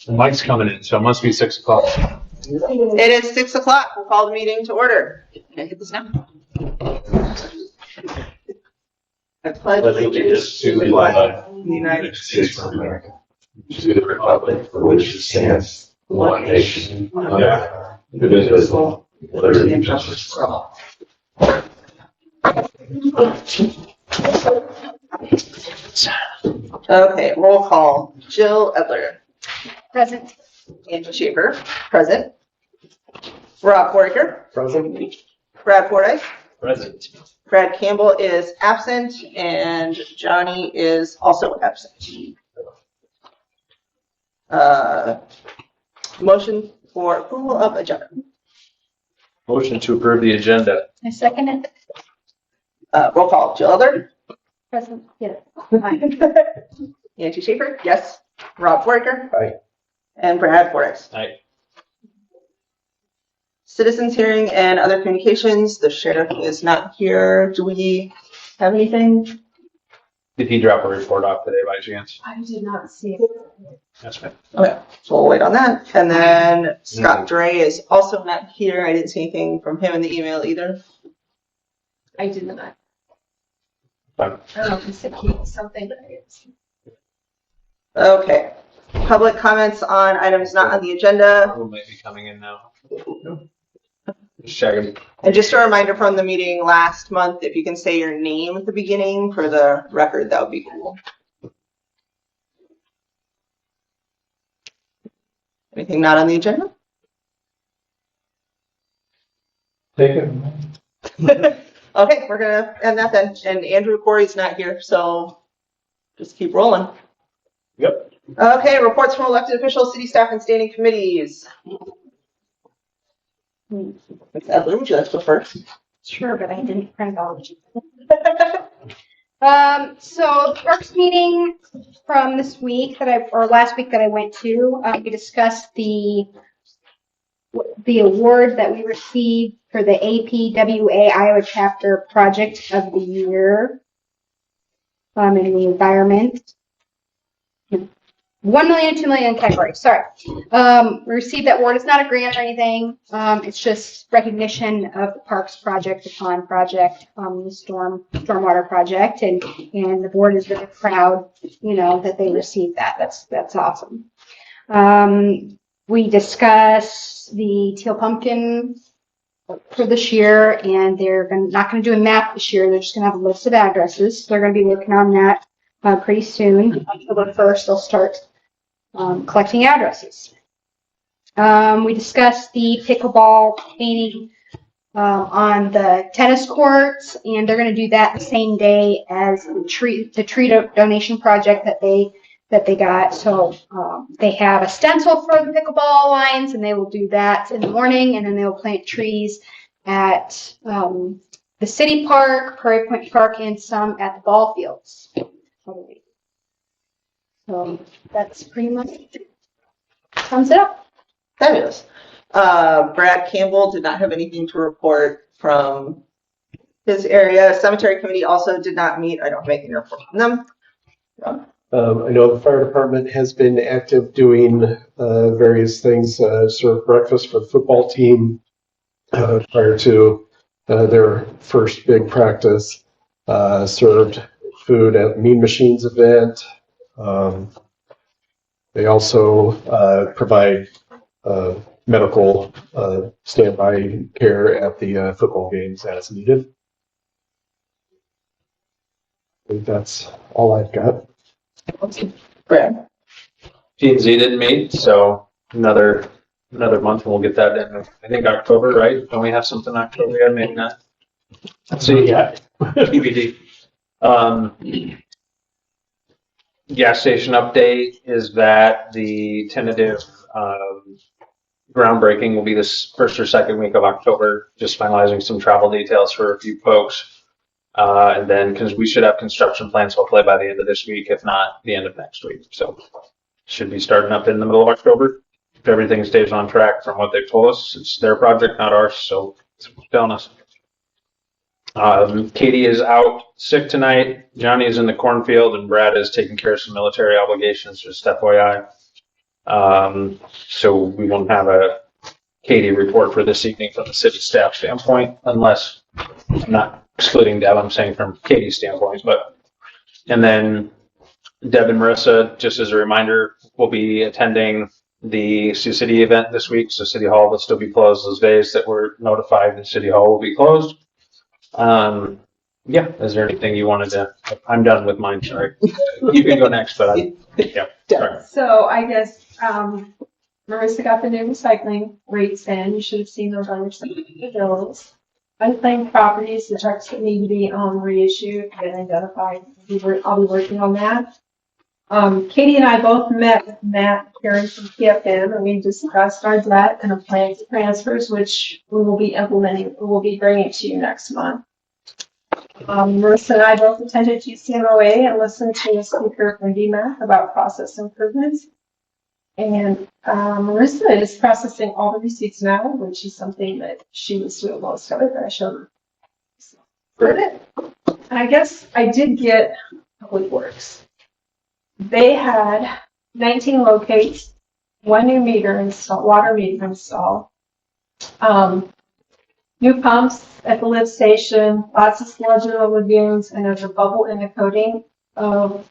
Mike's coming in, so it must be 6 o'clock. It is 6 o'clock. We'll call the meeting to order. Can I hit this now? I pledge allegiance to the flag of the United States of America, to the republic for which it stands, one nation, under God, indivisible, with liberty and justice for all. Okay, roll call. Jill Edler. Present. Andrew Schaffer. Present. Rob Fouraker. Present. Brad Fordyce. Present. Brad Campbell is absent, and Johnny is also absent. Motion for approval of agenda. Motion to approve the agenda. I second it. Roll call. Jill Edler. Present. Yes. Angie Schaffer. Yes. Rob Fouraker. Aye. And Brad Fordyce. Aye. Citizens hearing and other communications. The sheriff is not here. Do we have anything? Did he drop a report off today by chance? I did not see it. That's fine. Okay, so we'll wait on that. And then Scott Drey is also not here. I didn't see anything from him in the email either. I did not. Fine. I don't know if he said he something, but I didn't see. Okay. Public comments on items not on the agenda. Who might be coming in now? Just checking. And just a reminder from the meeting last month, if you can say your name at the beginning for the record, that would be cool. Anything not on the agenda? Take it. Okay, we're gonna end that then. And Andrew Cory's not here, so just keep rolling. Yep. Okay, reports from elected officials, city staff, and standing committees. Edler, would you like to go first? Sure, but I didn't print all of it. So the Parks meeting from this week or last week that I went to, we discussed the award that we received for the APWA Iowa Chapter Project of the Year in the environment. 1 million, 2 million category. Sorry. We received that award. It's not a grant or anything. It's just recognition of the parks project, the pond project, the stormwater project, and the board is very proud, that they received that. That's awesome. We discussed the teal pumpkin for this year, and they're not going to do a map this year. They're just going to have a list of addresses. They're going to be working on that pretty soon. October 1st, they'll start collecting addresses. We discussed the pickleball painting on the tennis courts, and they're going to do that the same day as the tree donation project that they got. So they have a stencil for the pickleball lines, and they will do that in the morning, and then they will plant trees at the city park, Prairie Point Park, and some at the ball fields. So that's pretty much sums it up. Fabulous. Brad Campbell did not have anything to report from his area. Cemetery committee also did not meet. I don't have anything to report from them. I know the fire department has been active doing various things, serve breakfast for the football team prior to their first big practice, served food at Mean Machines event. They also provide medical standby care at the football games as needed. I think that's all I've got. Brad. P&Z didn't meet, so another month and we'll get that in. I think October, right? Don't we have something in October yet? Maybe not. Let's see. Yeah. TBD. Gas station update is that the tentative groundbreaking will be this first or second week of October, just finalizing some travel details for a few folks. And then, because we should have construction plans hopefully by the end of this week, if not the end of next week. So should be starting up in the middle of October. If everything stays on track from what they've told us, it's their project, not ours. So it's on us. Katie is out sick tonight. Johnny is in the cornfield, and Brad is taking care of some military obligations, just FYI. So we won't have a Katie report for this evening from the city staff standpoint, unless I'm not excluding Deb, I'm saying from Katie's standpoint. And then Deb and Marissa, just as a reminder, will be attending the Sioux City event this week. So City Hall will still be closed those days that we're notified that City Hall will be closed. Yeah, is there anything you wanted to, I'm done with mine, sorry. You can go next, but sorry. So I guess, Marissa got the new recycling rates in. You should have seen those on your bills. Unclaimed properties, the checks that need to be reissued and identified. I'll be working on that. Katie and I both met with Matt Karen from PFM, and we discussed our debt and a plan to transfers, which we will be implementing. We will be bringing to you next month. Marissa and I both attended GCMOA and listened to a speaker from DMAC about process improvements. And Marissa is processing all the receipts now, which is something that she was doing most of it, that I showed her. Great. And I guess I did get Public Works. They had 19 locates, 1 new meter install, water meter install, new pumps at the lift station, lots of sludge in the lagoons, and there's a bubble in the coating of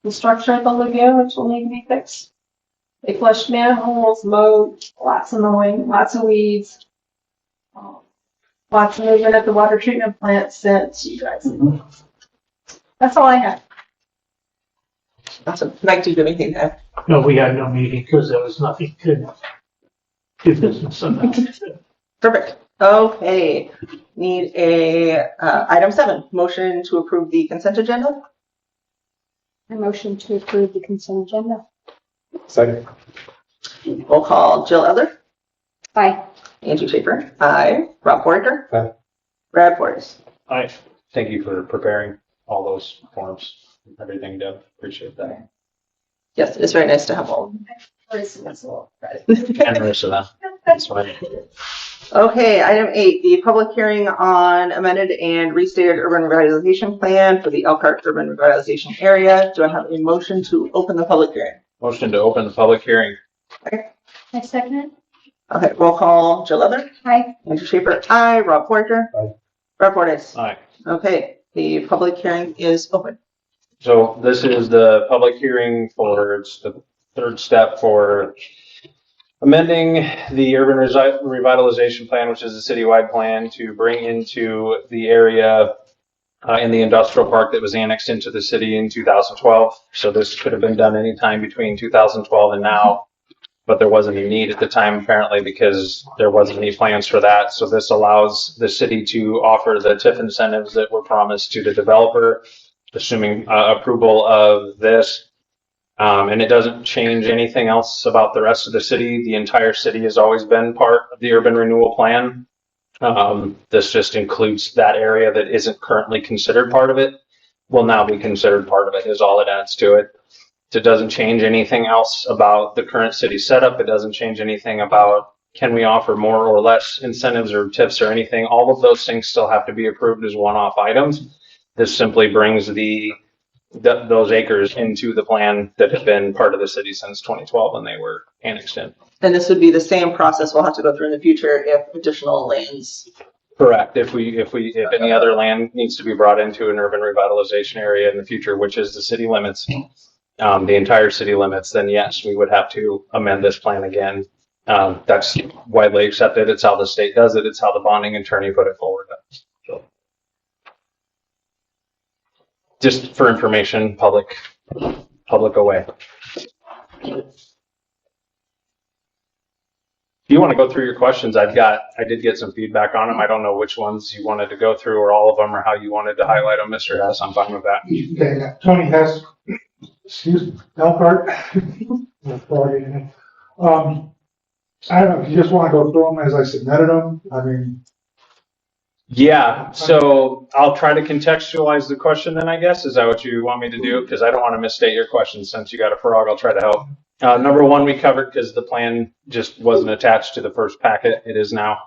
the structure of the lagoon, which will need to be fixed. They flushed manholes, mowed, lots of mowing, lots of weeds, lots of movement at the water treatment plant since you guys. That's all I have. Awesome. Mike, do you have anything to add? No, we had no meeting because there was nothing to do business on. Perfect. Okay. Need a item 7, motion to approve the consent agenda. I motion to approve the consent agenda. Second. We'll call Jill Edler, Aye. Angie Schaffer, aye. Rob Fouraker, Aye. Brad Fordyce. Hi, thank you for preparing all those forms, everything, Deb, appreciate that. Yes, it's very nice to have all. Marissa gets a little credit. And Marissa, that's fine. Okay, item 8, the public hearing on amended and restated urban revitalization plan for the Elkhart urban revitalization area. Do I have a motion to open the public hearing? Motion to open the public hearing. I second it. Okay, roll call Jill Edler, Aye. Andrew Schaffer, aye. Rob Fouraker, Aye. Brad Fordyce. Aye. Okay, the public hearing is open. So this is the public hearing for, it's the third step for amending the urban revitalization plan, which is a citywide plan to bring into the area in the industrial park that was annexed into the city in 2012. So this could have been done anytime between 2012 and now, but there wasn't a need at the time apparently because there wasn't any plans for that. So this allows the city to offer the TIF incentives that were promised to the developer, assuming approval of this. And it doesn't change anything else about the rest of the city. The entire city has always been part of the urban renewal plan. This just includes that area that isn't currently considered part of it, will now be considered part of it, is all it adds to it. It doesn't change anything else about the current city setup. It doesn't change anything about can we offer more or less incentives or TIFs or anything. All of those things still have to be approved as one-off items. This simply brings those acres into the plan that have been part of the city since 2012 when they were annexed in. And this would be the same process we'll have to go through in the future if additional lands. Correct. If any other land needs to be brought into an urban revitalization area in the future, which is the city limits, the entire city limits, then yes, we would have to amend this plan again. That's widely accepted. It's how the state does it. It's how the bonding attorney put it forward. So, just for information, public away. If you want to go through your questions, I did get some feedback on them. I don't know which ones you wanted to go through or all of them or how you wanted to highlight them, Mr. Hess. I'm fine with that. Okay, Tony Hess, excuse me, Elkhart. I don't know if you just want to go through them as I submitted them. I mean. Yeah, so I'll try to contextualize the question then, I guess. Is that what you want me to do? Because I don't want to misstate your question. Since you got a frog, I'll try to help. Number one, we covered because the plan just wasn't attached to the first packet. It is now.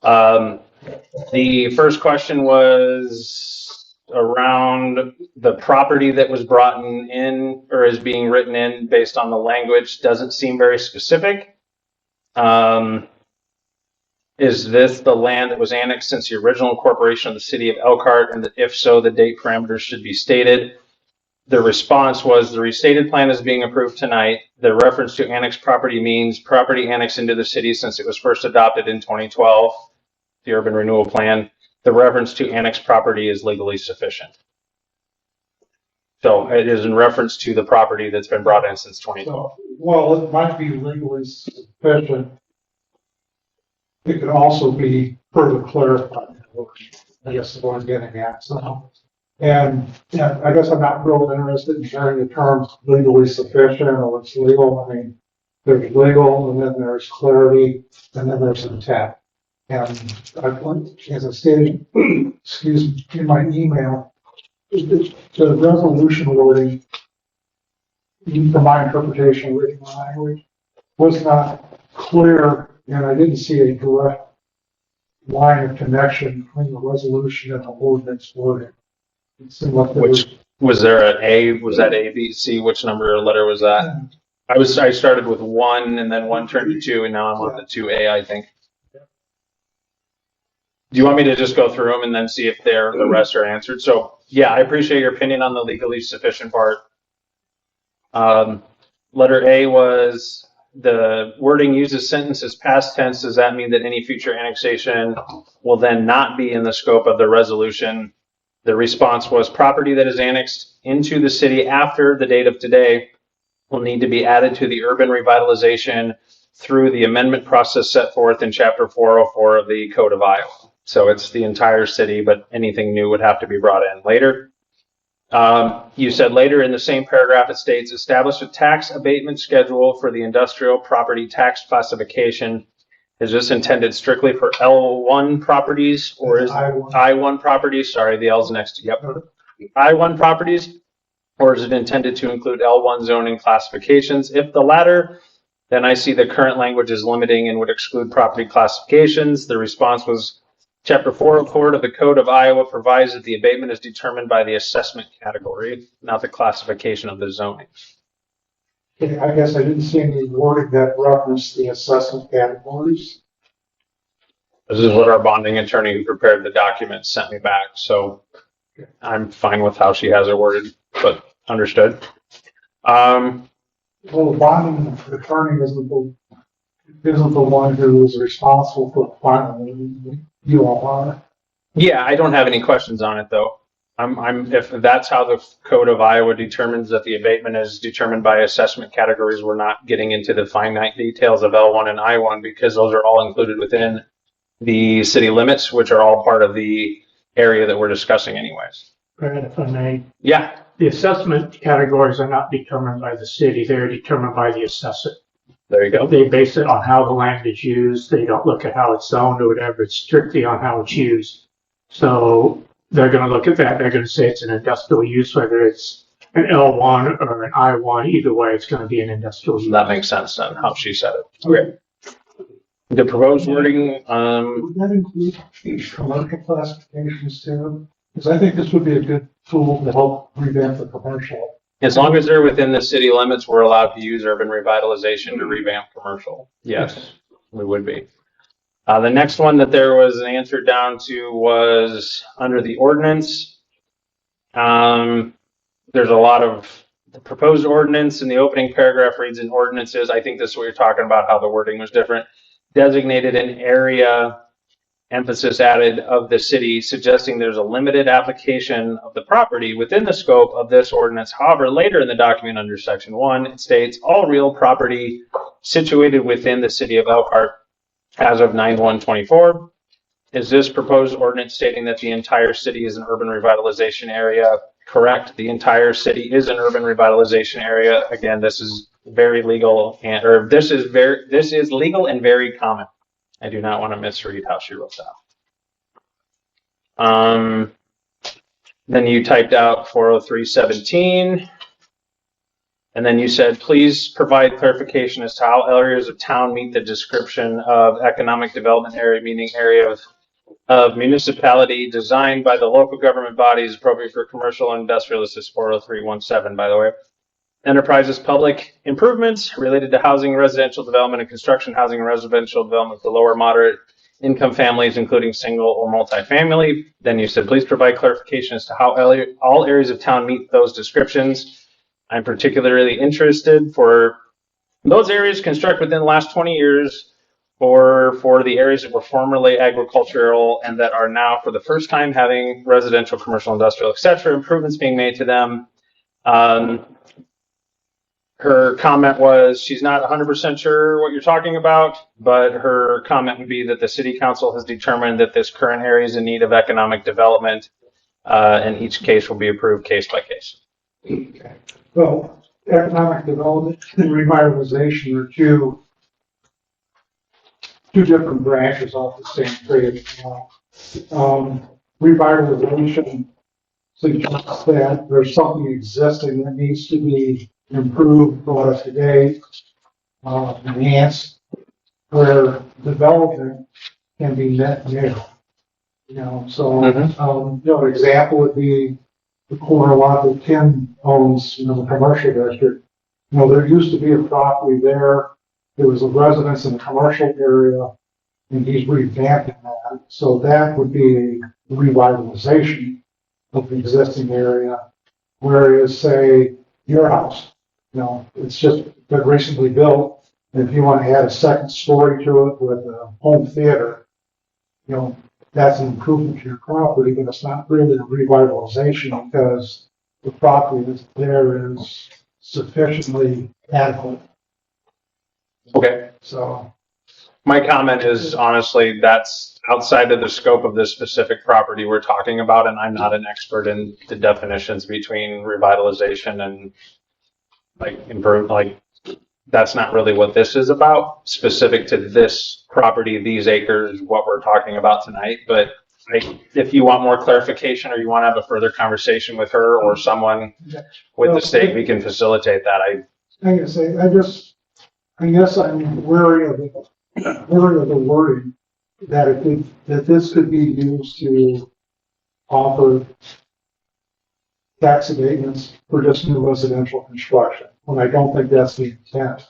The first question was around the property that was brought in or is being written in based on the language. Doesn't seem very specific. Is this the land that was annexed since the original incorporation of the city of Elkhart? And if so, the date parameters should be stated. The response was the restated plan is being approved tonight. The reference to annexed property means property annexed into the city since it was first adopted in 2012, the urban renewal plan. The reference to annexed property is legally sufficient. So it is in reference to the property that's been brought in since 2012. Well, it might be legally sufficient. It could also be further clarified, I guess is what I'm getting at, so. And, yeah, I guess I'm not real interested in hearing the terms legally sufficient or it's legal. I mean, there's legal and then there's clarity and then there's intent. And as I stated, excuse me, in my email, the resolution wording, from my interpretation, reading the language, was not clear, and I didn't see a direct line of connection between the resolution and the ordinance wording. It seemed like there Was there an A? Was that A, B, C? Which number or letter was that? I started with 1 and then 1 turned to 2 and now I'm on the 2A, I think. Do you want me to just go through them and then see if the rest are answered? So yeah, I appreciate your opinion on the legally sufficient part. Letter A was the wording uses sentences past tense. Does that mean that any future annexation will then not be in the scope of the resolution? The response was property that is annexed into the city after the date of today will need to be added to the urban revitalization through the amendment process set forth in Chapter 404 of the Code of Iowa. So it's the entire city, but anything new would have to be brought in later. You said later in the same paragraph, it states, establish a tax abatement schedule for the industrial property tax classification. Is this intended strictly for L1 properties or is I1 properties? Sorry, the L's next to, yep. I1 properties, or is it intended to include L1 zoning classifications? If the latter, then I see the current language is limiting and would exclude property classifications. The response was Chapter 404 of the Code of Iowa provides that the abatement is determined by the assessment category, not the classification of the zoning. Okay, I guess I didn't see any wording that referenced the assessment categories. This is what our bonding attorney who prepared the document sent me back, so I'm fine with how she has it worded, but understood. Well, the bonding attorney isn't the one who is responsible for the final. You all are. Yeah, I don't have any questions on it though. If that's how the Code of Iowa determines that the abatement is determined by assessment categories, we're not getting into the finite details of L1 and I1 because those are all included within the city limits, which are all part of the area that we're discussing anyways. Brad, if I may. Yeah. The assessment categories are not determined by the city. They're determined by the assessor. There you go. They base it on how the land is used. They don't look at how it's zoned or whatever. It's strictly on how it's used. So they're going to look at that. They're going to say it's an industrial use, whether it's an L1 or an I1. Either way, it's going to be an industrial use. That makes sense then, how she said it. Okay. The proposed wording, Would that include commercial classifications too? Because I think this would be a good tool to help revamp the commercial. as long as they're within the city limits, we're allowed to use urban revitalization to revamp commercial. Yes, we would be. The next one that there was an answer down to was under the ordinance. There's a lot of the proposed ordinance in the opening paragraph reads in ordinances. I think this is what you're talking about, how the wording was different. Designated an area, emphasis added, of the city, suggesting there's a limited application of the property within the scope of this ordinance. However, later in the document under section 1, it states all real property situated within the city of Elkhart as of 9/1/24. Is this proposed ordinance stating that the entire city is an urban revitalization area? Correct. The entire city is an urban revitalization area. Again, this is very legal, this is legal and very common. I do not want to misread how she wrote that. Then you typed out 40317. And then you said, please provide clarification as to how areas of town meet the description of economic development area, meaning area of municipality designed by the local government bodies appropriate for commercial and industrial. This is 40317, by the way. Enterprises, public improvements related to housing, residential development, and construction housing and residential development for lower moderate income families, including single or multifamily. Then you said, please provide clarification as to how all areas of town meet those descriptions. I'm particularly interested for those areas constructed within the last 20 years or for the areas that were formerly agricultural and that are now for the first time having residential, commercial, industrial, etc. improvements being made to them. Her comment was she's not 100% sure what you're talking about, but her comment would be that the city council has determined that this current area is in need of economic development, and each case will be approved case by case. Well, economic development and revitalization are two different branches off the same trade. Revitalization suggests that there's something existing that needs to be improved, brought up to date, enhanced, where development can be net new. So, an example would be the corner lot that Tim owns, the commercial district. There used to be a property there. There was a residence in the commercial area, and he's revamping that. So that would be a revitalization of the existing area. Whereas, say, your house, it's just been recently built, and if you want to add a second story to it with a home theater, that's an improvement to your property, but it's not really a revitalization because the property that's there is sufficiently adequate. Okay. So My comment is honestly, that's outside of the scope of this specific property we're talking about, and I'm not an expert in the definitions between revitalization and that's not really what this is about, specific to this property, these acres, what we're talking about tonight. But if you want more clarification or you want to have a further conversation with her or someone with the state, we can facilitate that. I guess I'm wary of the wording that this could be used to offer tax abatements for just new residential construction, when I don't think that's the intent of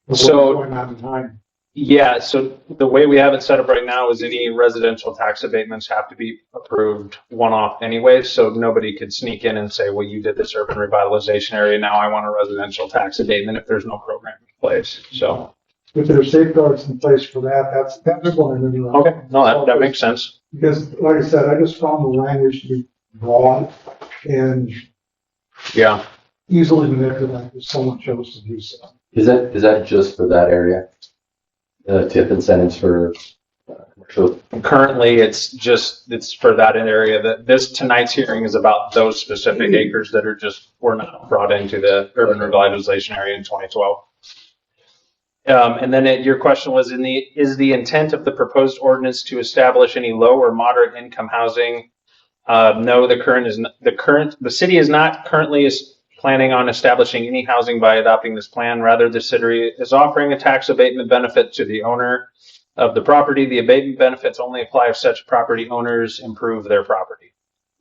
what's going on behind. Yeah, so the way we have it set up right now is any residential tax abatements have to be approved one-off anyway, so nobody could sneak in and say, well, you did this urban revitalization area, now I want a residential tax abatement if there's no program in place. So if there are safeguards in place for that, that's one of the. Okay, no, that makes sense. Because, like I said, I just found the language to be broad and easily manipulated if someone chose to do so. Is that just for that area? Tip incentives for commercial? Currently, it's for that area. That this tonight's hearing is about those specific acres that were not brought into the urban revitalization area in 2012. And then your question was, is the intent of the proposed ordinance to establish any low or moderate income housing? No, the city is not currently planning on establishing any housing by adopting this plan. Rather, the city is offering a tax abatement benefit to the owner of the property. The abatement benefits only apply if such property owners improve their property.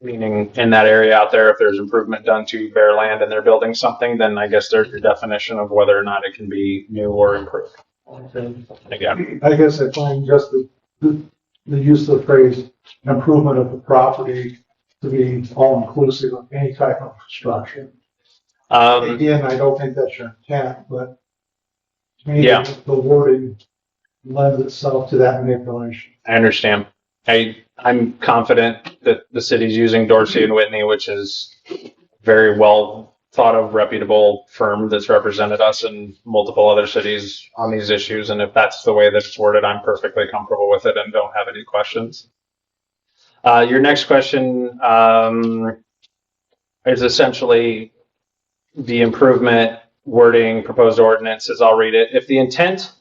Meaning in that area out there, if there's improvement done to bare land and they're building something, then I guess there's your definition of whether or not it can be new or improved. Again, I guess I find just the use of the phrase improvement of the property to be all-inclusive of any type of construction. Again, I don't think that's your intent, but to me, the wording lends itself to that manipulation. I understand. I'm confident that the city's using Dorsey and Whitney, which is very well thought of, reputable firm that's represented us in multiple other cities on these issues. And if that's the way that it's worded, I'm perfectly comfortable with it and don't have any questions. Your next question is essentially the improvement wording proposed ordinance, as I'll read it. If the intent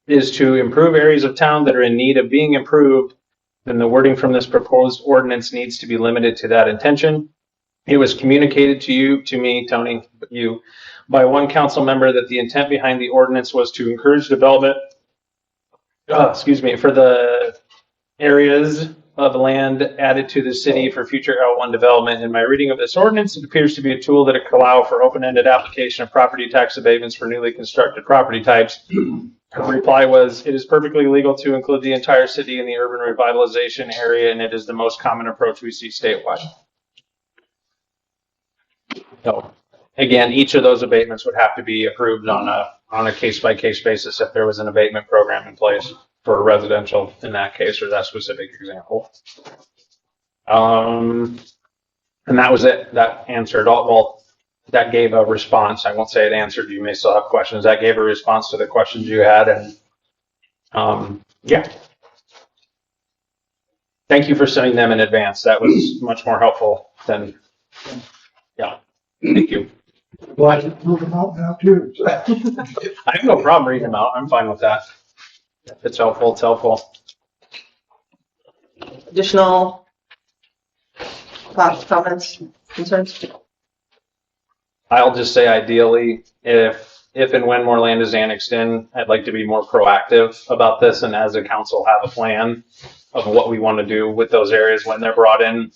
is to improve areas of town that are in need of being improved, then the wording from this proposed ordinance needs to be limited to that intention. It was communicated to me, Tony, you, by one council member that the intent behind the ordinance was to encourage development, for the areas of land added to the city for future L1 development. In my reading of this ordinance, it appears to be a tool that could allow for open-ended application of property tax abatements for newly constructed property types. Her reply was, it is perfectly legal to include the entire city in the urban revitalization area, and it is the most common approach we see statewide. So, again, each of those abatements would have to be approved on a case-by-case basis if there was an abatement program in place for residential in that case or that specific example. And that was it. That answered all. Well, that gave a response. I won't say it answered. You may still have questions. That gave a response to the questions you had. And yeah. Thank you for sending them in advance. That was much more helpful than, yeah. Thank you. Well, I can move them out now too. I have no problem reading them out. I'm fine with that. If it's helpful, it's helpful. Additional thoughts, comments, concerns? I'll just say ideally, if and when more land is annexed in, I'd like to be more proactive about this and as a council have a plan of what we want to do with those areas when they're brought in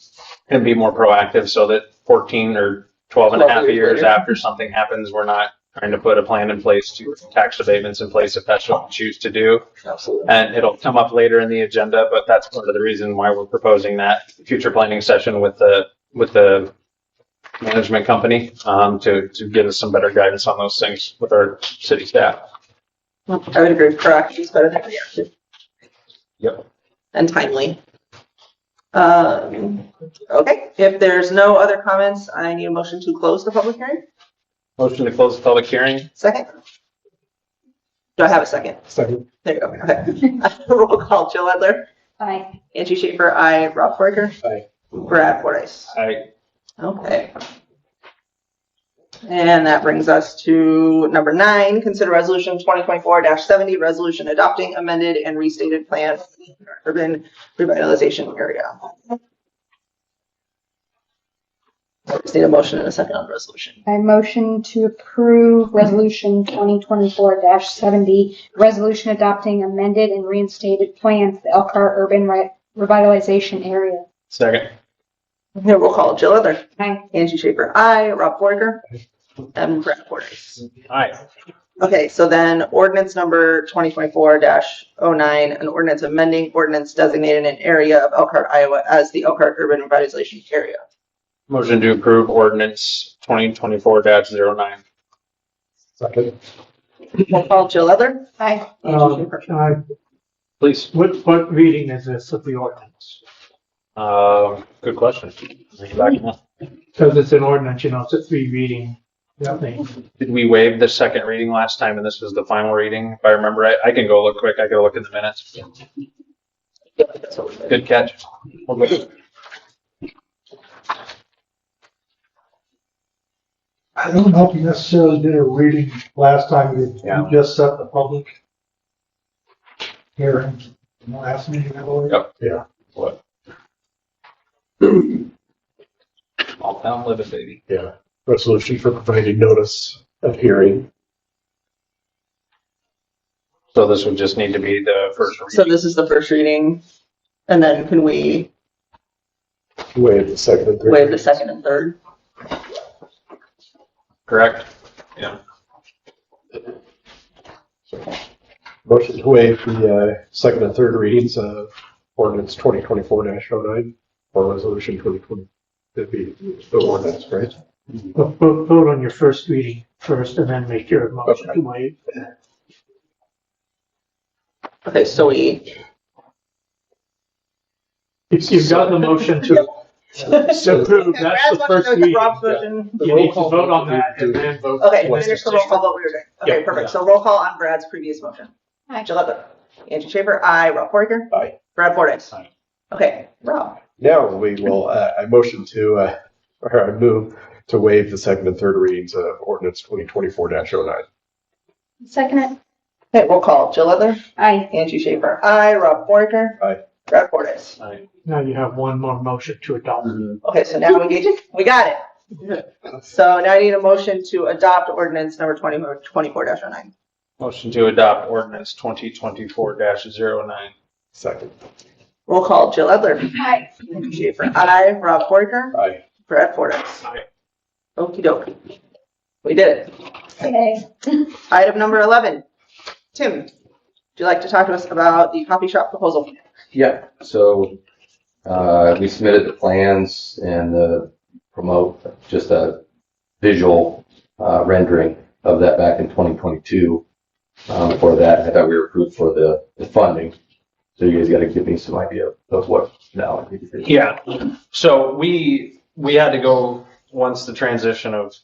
and be more proactive so that 14 or 12 and a half years after something happens, we're not trying to put a plan in place to tax abatements in place if that's what we choose to do. Absolutely. And it'll come up later in the agenda, but that's part of the reason why we're proposing that future planning session with the management company to give us some better guidance on those things with our city staff. I would agree. Proactive is better than reactive. Yep. And timely. Okay, if there's no other comments, I need a motion to close the public hearing. Motion to close the public hearing. Second? Do I have a second? Second. There you go. Okay. Roll call. Jill Edler. Aye. Angie Schaffer. Aye. Rob Fouraker. Aye. Brad Fordyce. I Okay. And that brings us to number 9, consider resolution 2024-70, resolution adopting amended and restated plan for the urban revitalization area. Just need a motion and a second on the resolution. I motion to approve resolution 2024-70, resolution adopting amended and reinstated plan for the Elkhart urban revitalization area. second. Here we'll call Jill Edler. Aye. Angie Schaffer. Aye. Rob Fouraker. And Brad Fordyce. Aye. Okay, so then ordinance number 2024-09, an ordinance amending ordinance designating an area of Elkhart, Iowa as the Elkhart urban revitalization area. Motion to approve ordinance 2024-09. Second. Roll call Jill Edler. Aye. Please. What reading is this of the ordinance? Good question. Because it's an ordinance, it's a 3 reading thing. Did we waive the second reading last time and this was the final reading? If I remember right, I can go look quick. I can look in the minutes. Good catch. I don't know if you necessarily did a reading last time. You just set the public hearing in the last meeting, I believe. Yep. Yeah. What? All town living, baby. Yeah. Resolution for providing notice of hearing. So this would just need to be the first reading. So this is the first reading, and then can we Waive the second and third. waive the second and third? Correct? Yeah. Motion to waive the second and third readings of ordinance 2024-09 or resolution 2020. That'd be the ordinance, right? Vote on your first reading first and then make your motion to waive. Okay, so we. You've got the motion to approve, that's the first reading. Rob's motion. You need to vote on that and then vote. Okay, finish the roll call vote we were doing. Okay, Yeah. perfect. So roll call on Brad's previous motion. Aye. Jill Edler. Angie Schaffer. Aye. Rob Fouraker. Aye. Brad Fordyce. Aye. Okay, Rob. Now we will, I motion to, or I move to waive the second and third readings of ordinance 2024-09. Second it. Okay, roll call. Jill Edler. Aye. Angie Schaffer. Aye. Rob Fouraker. Aye. Brad Fordyce. Now you have one more motion to adopt. Okay, so now we got it. So now I need a motion to adopt ordinance number 24-09. Motion to adopt ordinance 2024-09. Second. Roll call, Jill Edler. Aye. Andrew Schaffer. Aye. Rob Fouraker. Aye. Brad Fordyce. Aye. Okey doke. We did it. Okay. Item number 11. Tim, would you like to talk to us about the coffee shop proposal? Yeah, so, we submitted the plans and, promote just a visual, rendering of that back in 2022. For that, I thought we were approved for the funding. So you guys gotta give me some idea of what now. I need to do. Yeah, so we had to go, once the transition of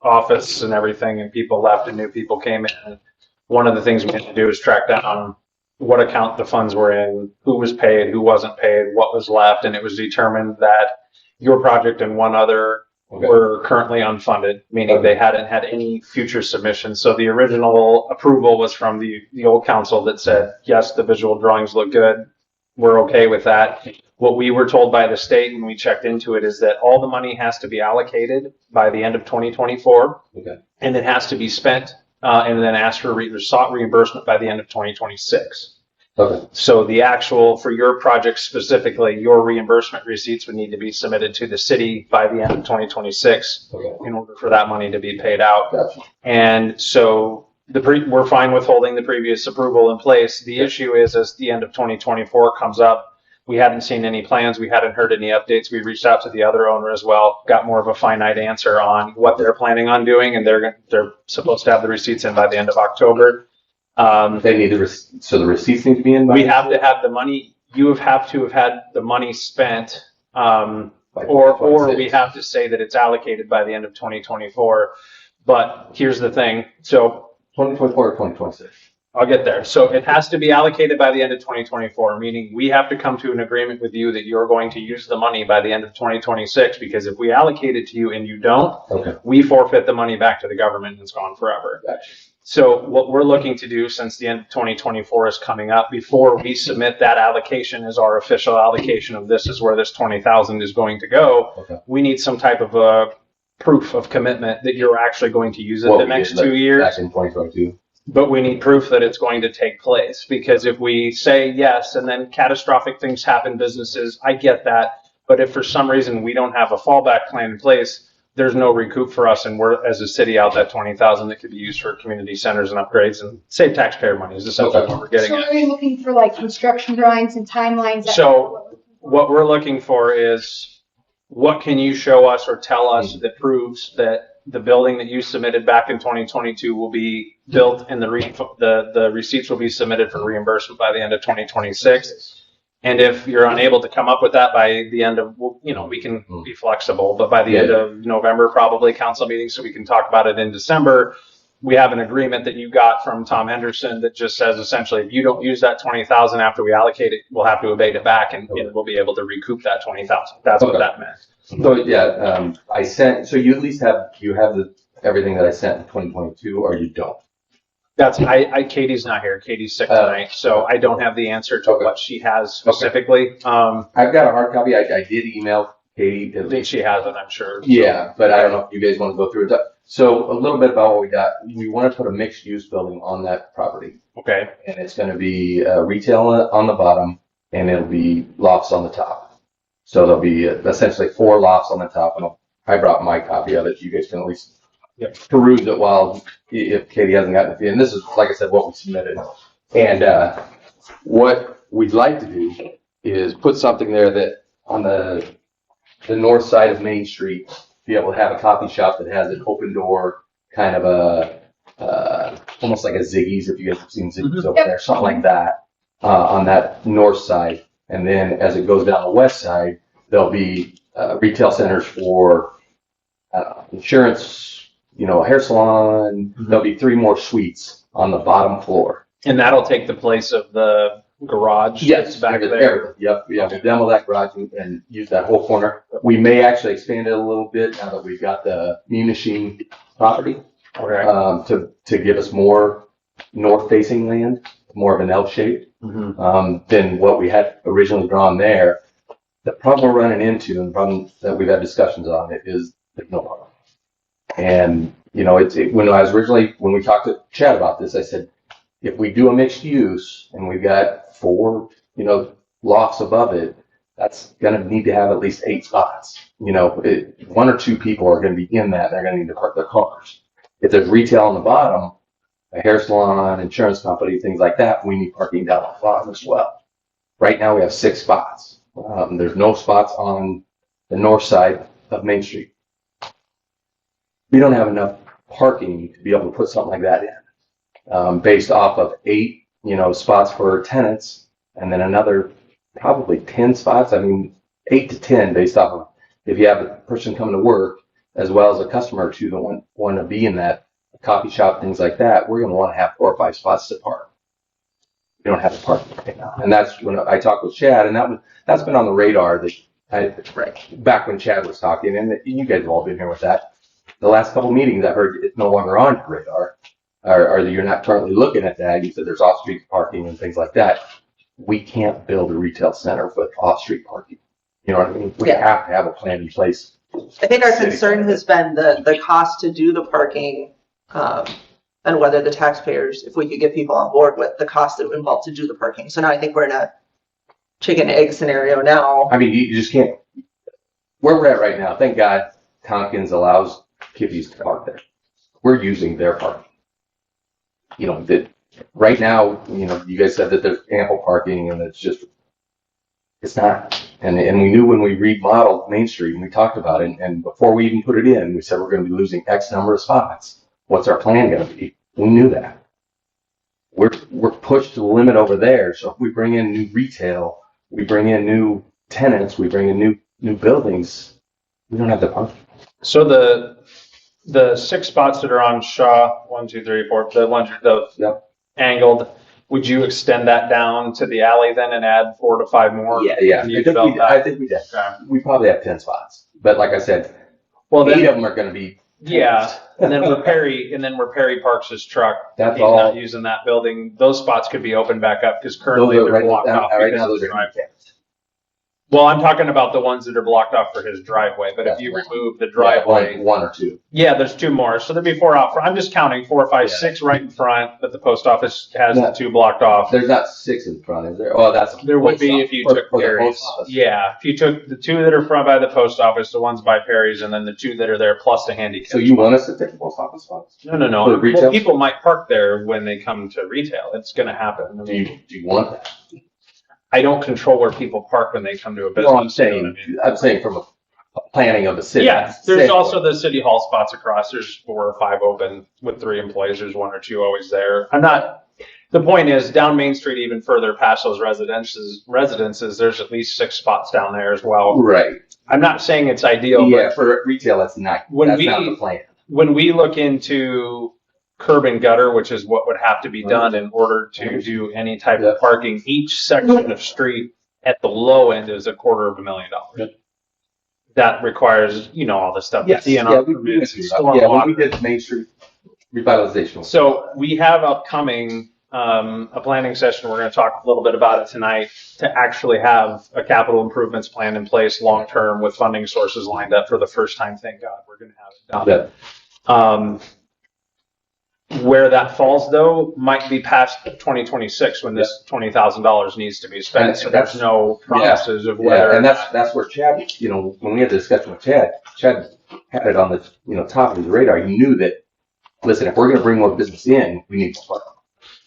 office and everything and people left and new people came in, one of the things we had to do is track down what account the funds were in, who was paid, who wasn't paid, what was left, and it was determined that your project and one other Okay. were currently unfunded, meaning they hadn't had any future submissions. So the original approval was from the old council that said, yes, the visual drawings look good. We're okay with that. What we were told by the state when we checked into it is that all the money has to be allocated by the end of 2024. Okay. And it has to be spent and then asked for sought reimbursement by the end of 2026. Okay. So the actual, for your project specifically, your reimbursement receipts would need to be submitted to the city by the end of 2026 Okay. in order for that money to be paid out. Gotcha. And so we're fine with holding the previous approval in place. The issue is, as the end of 2024 comes up, we hadn't seen any plans. We hadn't heard any updates. We reached out to the other owner as well, got more of a finite answer on what they're planning on doing, and they're supposed to have the receipts in by the end of October. They need so the receipts need to be in? by- We have to have the money, you have to have had the money spent, by or we 26. have to say that it's allocated by the end of 2024. But here's the thing, so 2024 or 2026? I'll get there. So it has to be allocated by the end of 2024, meaning we have to come to an agreement with you that you're going to use the money by the end of 2026, because if we allocate it to you and you don't, Okay. we forfeit the money back to the government and it's gone forever. Gotcha. So what we're looking to do, since the end of 2024 is coming up, before we submit that allocation as our official allocation of this is where this 20,000 is going to go, Okay. we need some type of a proof of commitment that you're actually going to use it What the we next did, like, 2 years. Back in 2022. But we need proof that it's going to take place, because if we say yes and then catastrophic things happen, businesses, I get that. But if for some reason we don't have a fallback plan in place, there's no recoup for us, and we're, as a city, out that 20,000 that could be used for community centers and upgrades and save taxpayer money is essentially Okay. what we're getting So at. are you looking for like construction drawings and timelines? So what we're looking for is, what can you show us or tell us that proves that the building that you submitted back in 2022 will be built and the receipts will be submitted for reimbursement by the end of 2026? And if you're unable to come up with that by the end of, we can be flexible, but by the end of November, probably council meeting, so we can talk about it in December. We have an agreement that you got from Tom Henderson that just says essentially, if you don't use that 20,000 after we allocate it, we'll have to abate it back and we'll be able to recoup that 20,000. That's what that meant. So yeah, I sent. So you at least have everything that I sent in 2022, or you don't? That's Katie's not here. Katie's sick tonight, so I don't have the answer to what she has specifically. I've got a hard copy. I did email Katie. I think she has it, I'm sure. Yeah, but I don't know if you guys want to go through it. So a little bit about what we got. We want to put a mixed use building on that property, Okay. and it's going to be retail on the bottom, and it'll be lofts on the top. So there'll be essentially 4 lofts on the top, and I brought my copy of it. You guys can at least peruse it while, if Katie hasn't gotten it. And this is, like I said, what we submitted. And what we'd like to do is put something there that on the north side of Main Street, be able to have a coffee shop that has an open door, kind of almost like a Ziggy's, if you guys have seen Ziggy's over there, something like that, on that north side. And then as it goes down the west side, there'll be retail centers for insurance, a hair salon. There'll be 3 more suites on the bottom floor. And that'll take the place of the garage that's back everything. there. Yep. We'll demo that garage and use that whole corner. We may actually expand it a little bit now that we've got the Machine property, Okay. to give us more north facing land. more of an L shape, Mhm. than what we had originally drawn there. The problem we're running into, and the problem that we've had discussions on it, is there's no parking. And, you know, when I was originally, when we talked to Chad about this, I said, if we do a mixed use and we've got 4, you know, lofts above it, that's gonna need to have at least 8 spots. You know, 1 or 2 people are gonna be in that, they're gonna need to park their cars. If there's retail on the bottom, a hair salon, insurance company, things like that, we need parking down on the bottom as well. Right now we have 6 spots. There's no spots on the north side of Main Street. We don't have enough parking to be able to put something like that in, based off of 8, you know, spots for tenants, and then another probably 10 spots. I mean, 8 to 10 based off of if you have a person coming to work as well as a customer or two that want to be in that coffee shop, things like that. We're going to want to have 4 or 5 spots to park. We don't have to park right now, and that's when I talked with Chad, and that's been on the radar. Back when Chad was talking, and you guys have all been here with that. The last couple meetings, I heard it's no longer on your radar, or that you're not currently looking at that. You said there's off-street parking and things like that. We can't build a retail center with off-street parking. You know what I mean? We have to have a plan in place. I think our concern has been the cost to do the parking, and whether the taxpayers, if we could get people on board with the cost that would involve to do the parking. So now I think we're in a chicken egg scenario now. I mean, you just can't. Where we're at right now, thank God, Tompkins allows kiddies to park there. We're using their parking. You know, that right now, you know, you guys said that there's ample parking, and it's not. And we knew when we remodeled Main Street, and we talked about it, and before we even put it in, we said we're going to be losing X number of spots. What's our plan going to be? We knew that. We're pushed to the limit over there. So if we bring in new retail, we bring in new tenants, we bring in new buildings, we don't have the parking. So the 6 spots that are on Shaw, 1, 2, 3, 4, the ones the angled, would you extend that down to the alley then and add 4 to 5 more? Yeah. I think we did. We probably have 10 spots, but like I said, well, 8 of them are going to be. Yeah, and then where Perry parks his truck, That's he's all. not using that building. Those spots could be opened back up because currently they're blocked off. Right now, because those of the are driveway. handicapped. Well, I'm talking about the ones that are blocked off for his driveway, but if you remove the driveway. One or 2. Yeah, there's 2 more. So there'd be 4 out front. I'm just counting 4, 5, 6 right in front, but the post office has the 2 blocked off. There's not 6 in front, is there? Oh, There would be if you took Perry's. Yeah, if you took the 2 that are front by the post office, the ones by Perry's, and then the 2 that are there plus the handicap. So you want us to take the post office spots? No. For retail? Well, people might park there when they come to retail. It's going to happen. I Do mean, you want that? I don't control where people park when they come to a business. No, I'm you know what I mean? I'm saying from a planning of the city. Yeah, there's also the city hall spots across. There's 4 or 5 open with 3 employees. There's 1 or 2 always there. The point is down Main Street, even further past those residences, there's at least 6 spots down there as well. Right. I'm not saying it's ideal, Yeah, for retail, that's not the plan. When we look into curb and gutter, which is what would have to be done in order to do any type of parking, each section of street at the low end is $250,000. That requires, you know, all this stuff. Yes. DNR We permits, when stormwater. we did Main Street revitalization. So we have upcoming a planning session. We're going to talk a little bit about it tonight to actually have a capital improvements plan in place long term with funding sources lined up for the first time. Thank God we're going to have it done. Where that falls though might be past 2026 when this $20,000 needs to be spent. So there's no promises of whether. And that's where Chad, you know, when we had the discussion with Chad had it on the, you know, top of his radar. He knew that, listen, if we're going to bring more business in, we need to park.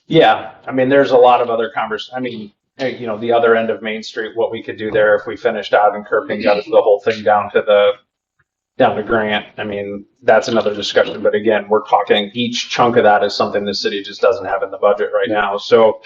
Yeah, I mean, there's a lot of other conversations. I mean, you know, the other end of Main Street, what we could do there if we finished out and curb and gutter the whole thing down to Grant. I mean, that's another discussion. But again, we're talking each chunk of that is something the city just doesn't have in the budget right now. So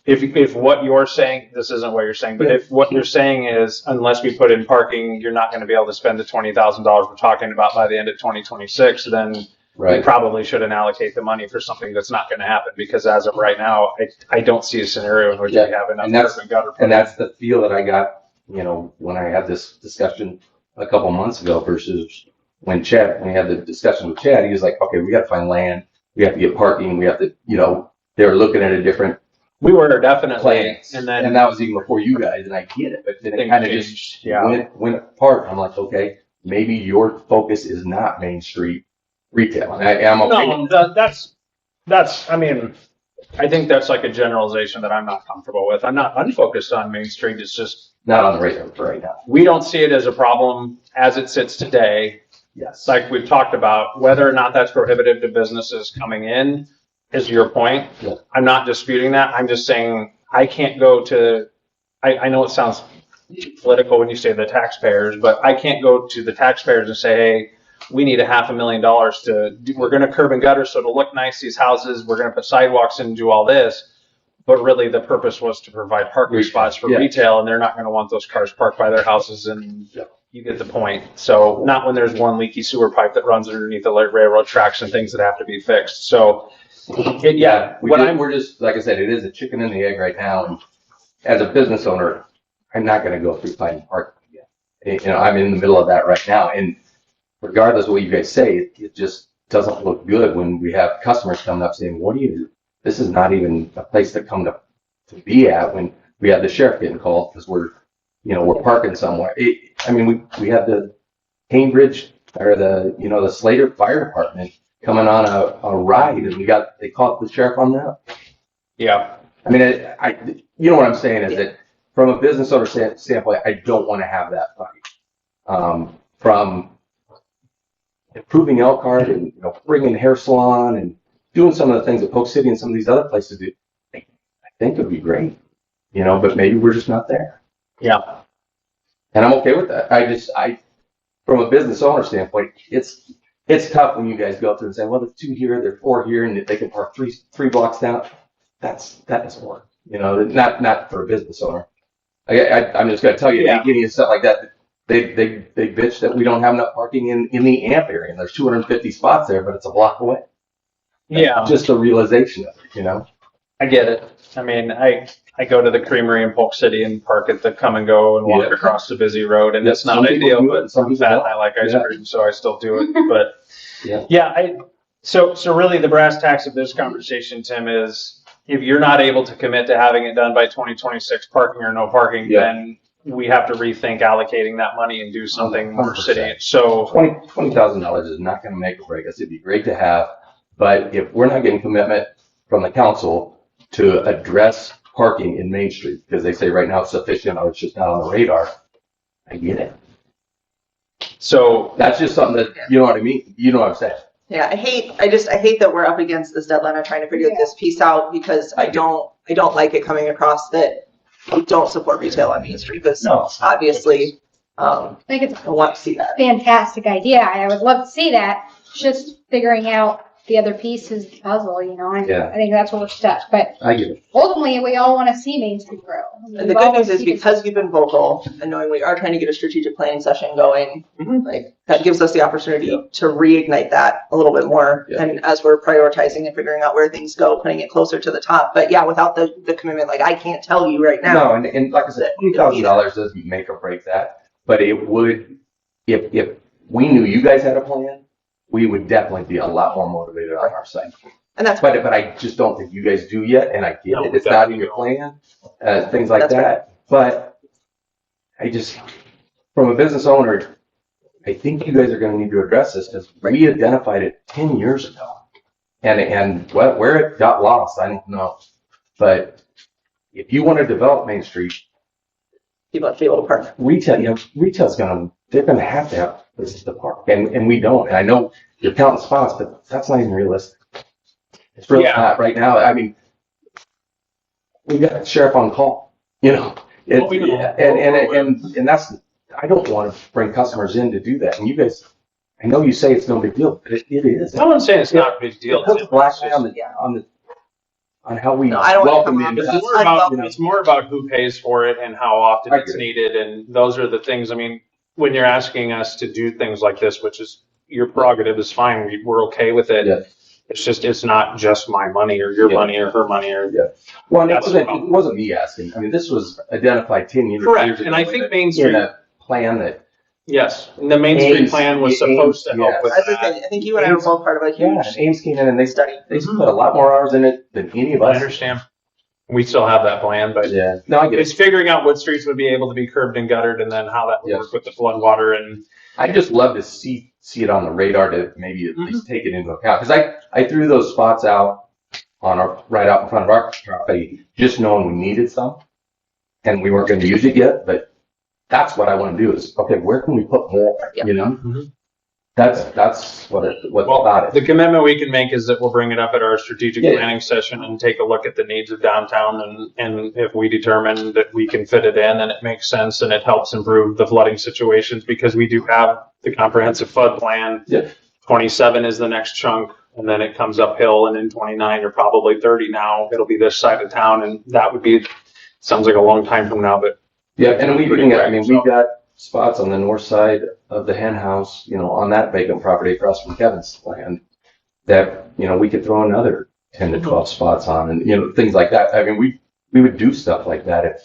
if what you're saying, this isn't what you're saying, but if what you're saying is unless we put in parking, you're not going to be able to spend the $20,000 we're talking about by the end of 2026, then we probably shouldn't allocate the money for something that's not going to happen, because as of right now, I don't see a scenario in which we have enough curb and gutter. And that's the feel that I got, you know, when I had this discussion a couple months ago versus when we had the discussion with Chad, he was like, okay, we got to find land. We have to get parking. We have to, you know, they were looking at a different We were definitely, plans. and And then, that was even before you guys, and I get it, but then it Things kind of changed, just yeah. went apart. I'm like, okay, maybe your focus is not Main Street retail. And I'm okay with no, that's, I mean, I think that's like a generalization that I'm not comfortable with. I'm not unfocused on Main Street. It's just, not on the radar for right now. we don't see it as a problem as it sits today. Yes. Like we've talked about, whether or not that's prohibitive to businesses coming in is your point. Yeah. I'm not disputing that. I'm just saying I can't go to, I know it sounds political when you say the taxpayers, but I can't go to the taxpayers and say, hey, we need $500,000 to do, we're going to curb and gutter so it'll look nice, these houses, we're going to put sidewalks in and do all this. But really the purpose was to provide parking Retail, spots for yeah. retail, and they're not going to want those cars parked by their houses, and Yeah. you get the point. So not when there's one leaky sewer pipe that runs underneath the railroad tracks and things that have to be fixed. So we're just, like I said, it is a chicken and the egg right now. And as a business owner, I'm not going to go through finding parking again. You know, I'm in the middle of that right now. And regardless of what you guys say, it just doesn't look good when we have customers coming up saying, what do you do? This is not even a place to come to be at, when we had the sheriff getting called because we're parking somewhere. I mean, we had the Cambridge or the Slater Fire Department coming on a ride, and they caught the sheriff on that. yeah, I mean, you know what I'm saying is that from a business owner standpoint, I don't want to have that fight. From improving Elkhart and bringing hair salon and doing some of the things that Polk City and some of these other places do, I think it would be great, but maybe we're just not there. yeah. And I'm okay with that. From a business owner standpoint, it's tough when you guys go through and say, well, there's 2 here, there's 4 here, and if they can park three blocks down, that doesn't work. Not for a business owner. I'm just going to tell you, Yeah. getting stuff like that, they bitch that we don't have enough parking in the AMP area. And there's 250 spots there, but it's a block away. Yeah, Just the realization of it, I get it. I mean, I go to the creamery in Polk City and park at the come and go and walk Yeah. across the busy road, and Yeah, it's not some people ideal, do it, but some I'm people fat don't. and I like ice Yeah. cream, so I still do it. But Yeah. so really the brass tacks of this conversation, Tim, is if you're not able to commit to having it done by 2026, parking or no parking, Yeah. then we have to rethink allocating that money and do something more 100%. city. So $20,000 is not going to make or break us. It'd be great to have, but if we're not getting commitment from the council to address parking in Main Street, because they say right now it's sufficient or it's just not on the radar, I get it. So That's just something that, you know what I mean? You know what I'm saying? Yeah, I hate that we're up against this deadline of trying to figure this piece out, because I don't like it coming across that we don't support retail on Main Street, because No. obviously, I think it's I want to see that. a fantastic idea. I would love to see that. Just figuring out the other pieces of the puzzle, and Yeah. I think that's where we're stuck. But I get it. ultimately, we all want to see Main Street grow. And the good news is, because you've been vocal and knowing we are trying to get a strategic planning session going, like that gives us the opportunity to reignite that a little bit more. Yeah. And as we're prioritizing and figuring out where things go, putting it closer to the top. But yeah, without the commitment, like I can't tell you right now. No, and like I said, $20,000 doesn't make or break that, but it would, if we knew you guys had a plan, we would definitely be a lot more motivated on our side. And that's But I just don't think you guys do yet, and I get No, it. It's not in your plan, things like That's that. But I just, from a business owner, I think you guys are going to need to address this, because we identified it 10 years ago, and where it got lost, I don't know. But if you want to develop Main Street, people have to be able to park. retail's they're gonna have to have places to park, and we don't. And I know you're counting spots, but that's not even realistic. It's really not right now. I mean, we got a sheriff on call, and that's, I don't want to bring customers in to do that. And you guys, I know you say it's no big deal, but it is. no one's saying it's not a big deal. It puts a black eye on how we No, I don't welcome want to in. come It's more about, it's more about who pays for it and how often it's needed, and those are the things. I mean, when you're asking us to do things like this, which is your prerogative, is fine. We're okay with it. Yeah. It's just, it's not just my money or your money or her money or. Well, and That's it the problem. wasn't me asking. I mean, this was identified 10 years ago. Correct, and I think Main in Street, a plan that. yes, and the Main Street plan was supposed to help with I that. think you and I were both part of a huge Yeah, Ames came in and they study. put a lot more hours in it than any of I us. understand. We still have that plan, but Yeah, no, I get it's it. figuring out what streets would be able to be curbed and guttered, and then how that would Yes. work with the flood water. And I'd just love to see it on the radar to maybe at least take it into account. Because I threw those spots out right out in front of our property, just knowing we needed some. And we weren't going to use it yet, but that's what I want to do is, okay, where can we put more, Yep. you know? Mhm. That's what's about it. the commitment we can make is that we'll bring it up at our strategic Yeah. planning session and take a look at the needs of downtown. And if we determine that we can fit it in and it makes sense and it helps improve the flooding situations, because we do have the comprehensive flood plan. Yep. 27 is the next chunk, and then it comes uphill, and in 29 or probably 30 now, it'll be this side of town, and that would be, sounds like a long time from now, but Yeah, and we've So- got spots on the north side of the hen house, you know, on that vacant property across from Kevin's land that, you know, we could throw another 10 to 12 spots on and, you know, things like that. I mean, we would do stuff like that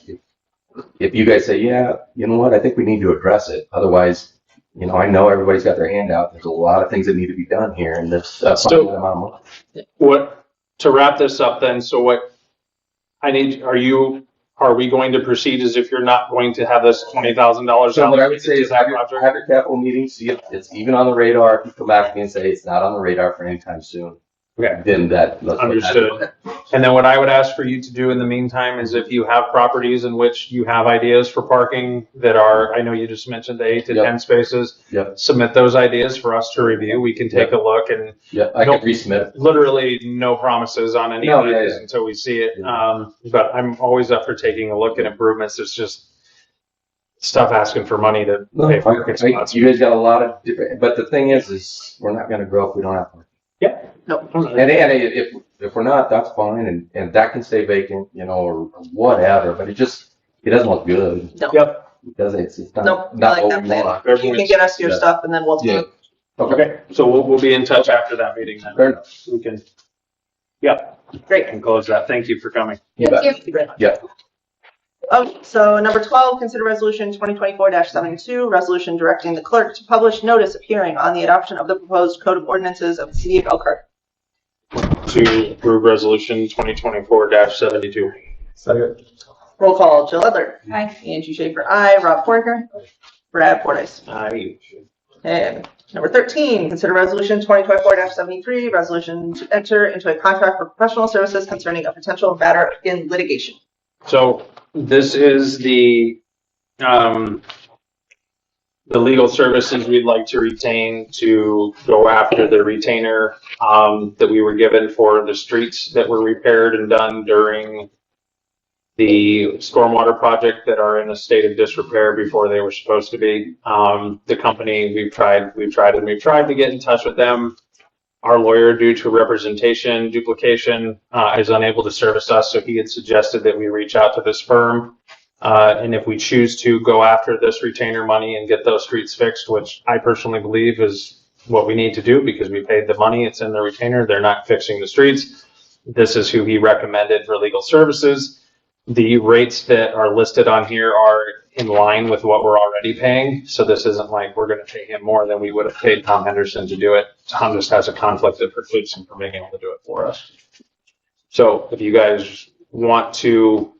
if you guys say, yeah, you know what, I think we need to address it. Otherwise, you know, I know everybody's got their hand out. There's a lot of things that need to be done here and this So- amount of money. to wrap this up then, so what I need, are we going to proceed as if you're not going to have this $20,000? So what I would say is have project? your capital meeting, see if it's even on the radar. If you come back to me and say it's not on the radar for any time soon, Okay. then let's look at it. Understood. And then what I would ask for you to do in the meantime is if you have properties in which you have ideas for parking that are, I know you just mentioned the 8 to Yep. 10 spaces. Yep. Submit those ideas for us to review. We can take a look, and Yeah, I can Nope. resubmit it. literally no promises on any No, of yeah, these yeah. until we see it. Yeah. But I'm always up for taking a look at improvements. It's just stuff asking for money to No, pay for parking spots. you guys got a lot of different, but the thing is we're not gonna grow if we don't have parking. And if we're not, that's fine, and that can stay vacant, you know, or whatever, but it doesn't look good. No. Yep. It doesn't, it's not, Nope, I not like what that we plan. want. You can get us your Yeah. stuff and then we'll Yeah. take. Okay, so we'll be in touch after that meeting then. Fair enough. We can, yep. Great. And close that. Thank you for coming. You bet. Thank you. Yeah. Oh, so number 12, consider resolution 2024-72, resolution directing the clerk to publish notice of hearing on the adoption of the proposed code of ordinances of the city of Elkhart. To approve resolution 2024-72. Second. Roll call, Jill Edler. Aye. Angie Schaffer, aye. Rob Fouraker. Brad Fordyce. Aye. And number 13, consider resolution 2024-73, resolution to enter into a contract for professional services concerning a potential matter in litigation. So this is the legal services we'd like to retain to go after the retainer that we were given for the streets that were repaired and done during the stormwater project that are in a state of disrepair before they were supposed to be. The company, we've tried to get in touch with them. Our lawyer, due to representation duplication, is unable to service us, so he had suggested that we reach out to this firm. And if we choose to go after this retainer money and get those streets fixed, which I personally believe is what we need to do because we paid the money, it's in the retainer, they're not fixing the streets. This is who he recommended for legal services. The rates that are listed on here are in line with what we're already paying. So this isn't like we're going to pay him more than we would have paid Tom Henderson to do it. Tom just has a conflict that precludes him from being able to do it for us. So if you guys want to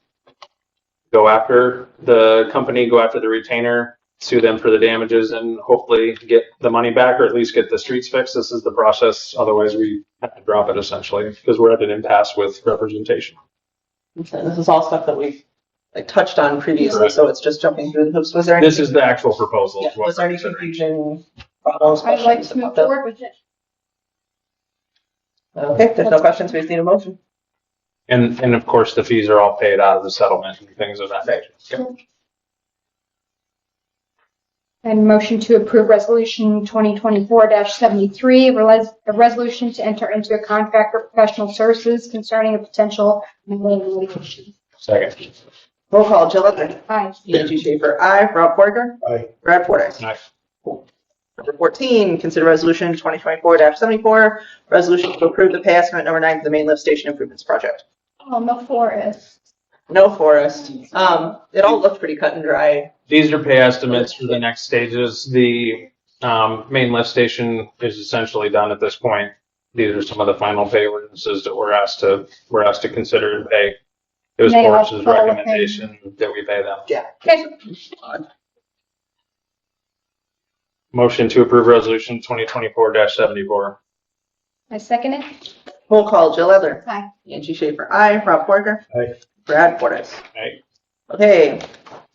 go after the company, go after the retainer, sue them for the damages, and hopefully get the money back or at least get the streets fixed, this is the process. Otherwise, we have to drop it essentially because we're at an impasse with representation. So this is all stuff that we've touched on previously, Correct. so it's just jumping through the hoops. Was there any? This is the actual proposal. Yeah, is what was there we're any considering. confusion? Problems, I'd like questions to move about that? forward with it. Okay, if there's no questions, we just need a motion. And of course, the fees are all paid out of the settlement and things of that nature. Yep. And motion to approve resolution 2024-73, a resolution to enter into a contract for professional services concerning a potential litigation. Second. Roll call, Jill Edler. Aye. Angie Schaffer, aye. Rob Fouraker. Aye. Brad Fordyce. Nice. Number 14, consider resolution 2024-74, resolution to approve the pay estimate number 9 for the main lift station improvements project. Oh, no Forrest. No Forrest. It all looked pretty cut and dry. These are pay estimates for the next stages. The main lift station is essentially done at this point. These are some of the final pay ordinances that we're asked to consider and pay. It was They Forrest's also pay- recommendation that we pay them. Yeah. Okay. Motion to approve resolution 2024-74. I second it. Roll call, Jill Edler. Aye. Angie Schaffer, aye. Rob Fouraker. Aye. Brad Fordyce. Aye. Okay.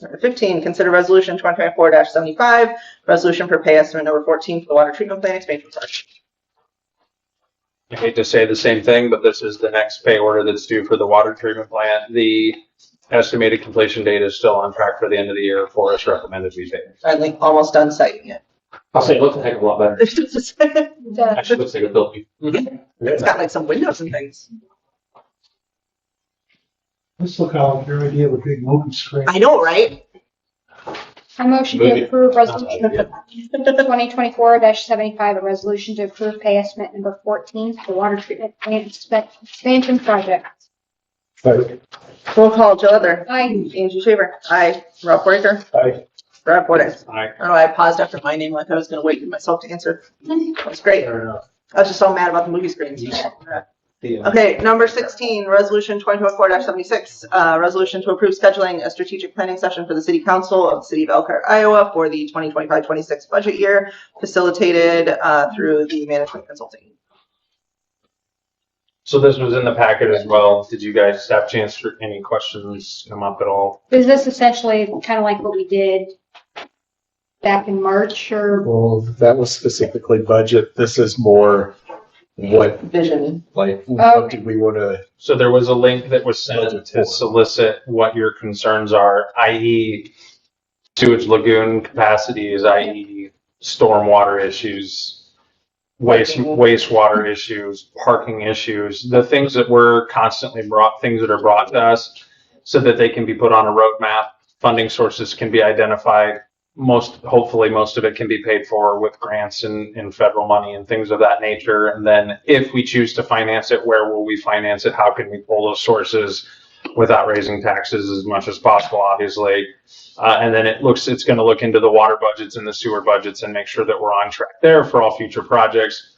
Number 15, consider resolution 2024-75, resolution for pay estimate number 14 for the water treatment plant expansion project. I hate to say the same thing, but this is the next pay order that's due for the water treatment plant. The estimated completion date is still on track for the end of the year. Forrest recommended we pay. Finally, almost done citing it. I'll say it looks a heck of a lot better. It's Actually, looks like a building. got like some windows and things. Let's look out your idea of a big movie screen. I know, right? I motion Movie. to approve resolution 2024-75, a resolution to approve pay estimate number 14 for the water treatment plant expansion project. Aye. Roll call, Jill Edler. Aye. Angie Schaffer, aye. Rob Fouraker. Aye. Brad Fordyce. Aye. I don't know, I paused after my name like I was gonna wait for myself to answer. That was great. Fair enough. I was just so mad about the movie screens. Okay, number 16, resolution 2024-76, resolution to approve scheduling a strategic planning session for the city council of the city of Elkhart, Iowa for the 2025-26 budget year, facilitated through the management consulting. So this was in the packet as well. Did you guys have a chance for any questions come up at all? Is this essentially kind of like what we did back in March or? Well, that was specifically budget. This is more what, Vision. like, what do we want to, So there was a link that was sent to solicit what your concerns are, i.e. sewage lagoon capacities, i.e. stormwater issues, wastewater issues, parking issues, the things that were constantly things that are brought to us so that they can be put on a roadmap. Funding sources can be identified. Hopefully most of it can be paid for with grants and federal money and things of that nature. And then if we choose to finance it, where will we finance it? How can we pull those sources without raising taxes as much as possible, obviously? And then it's going to look into the water budgets and the sewer budgets and make sure that we're on track there for all future projects.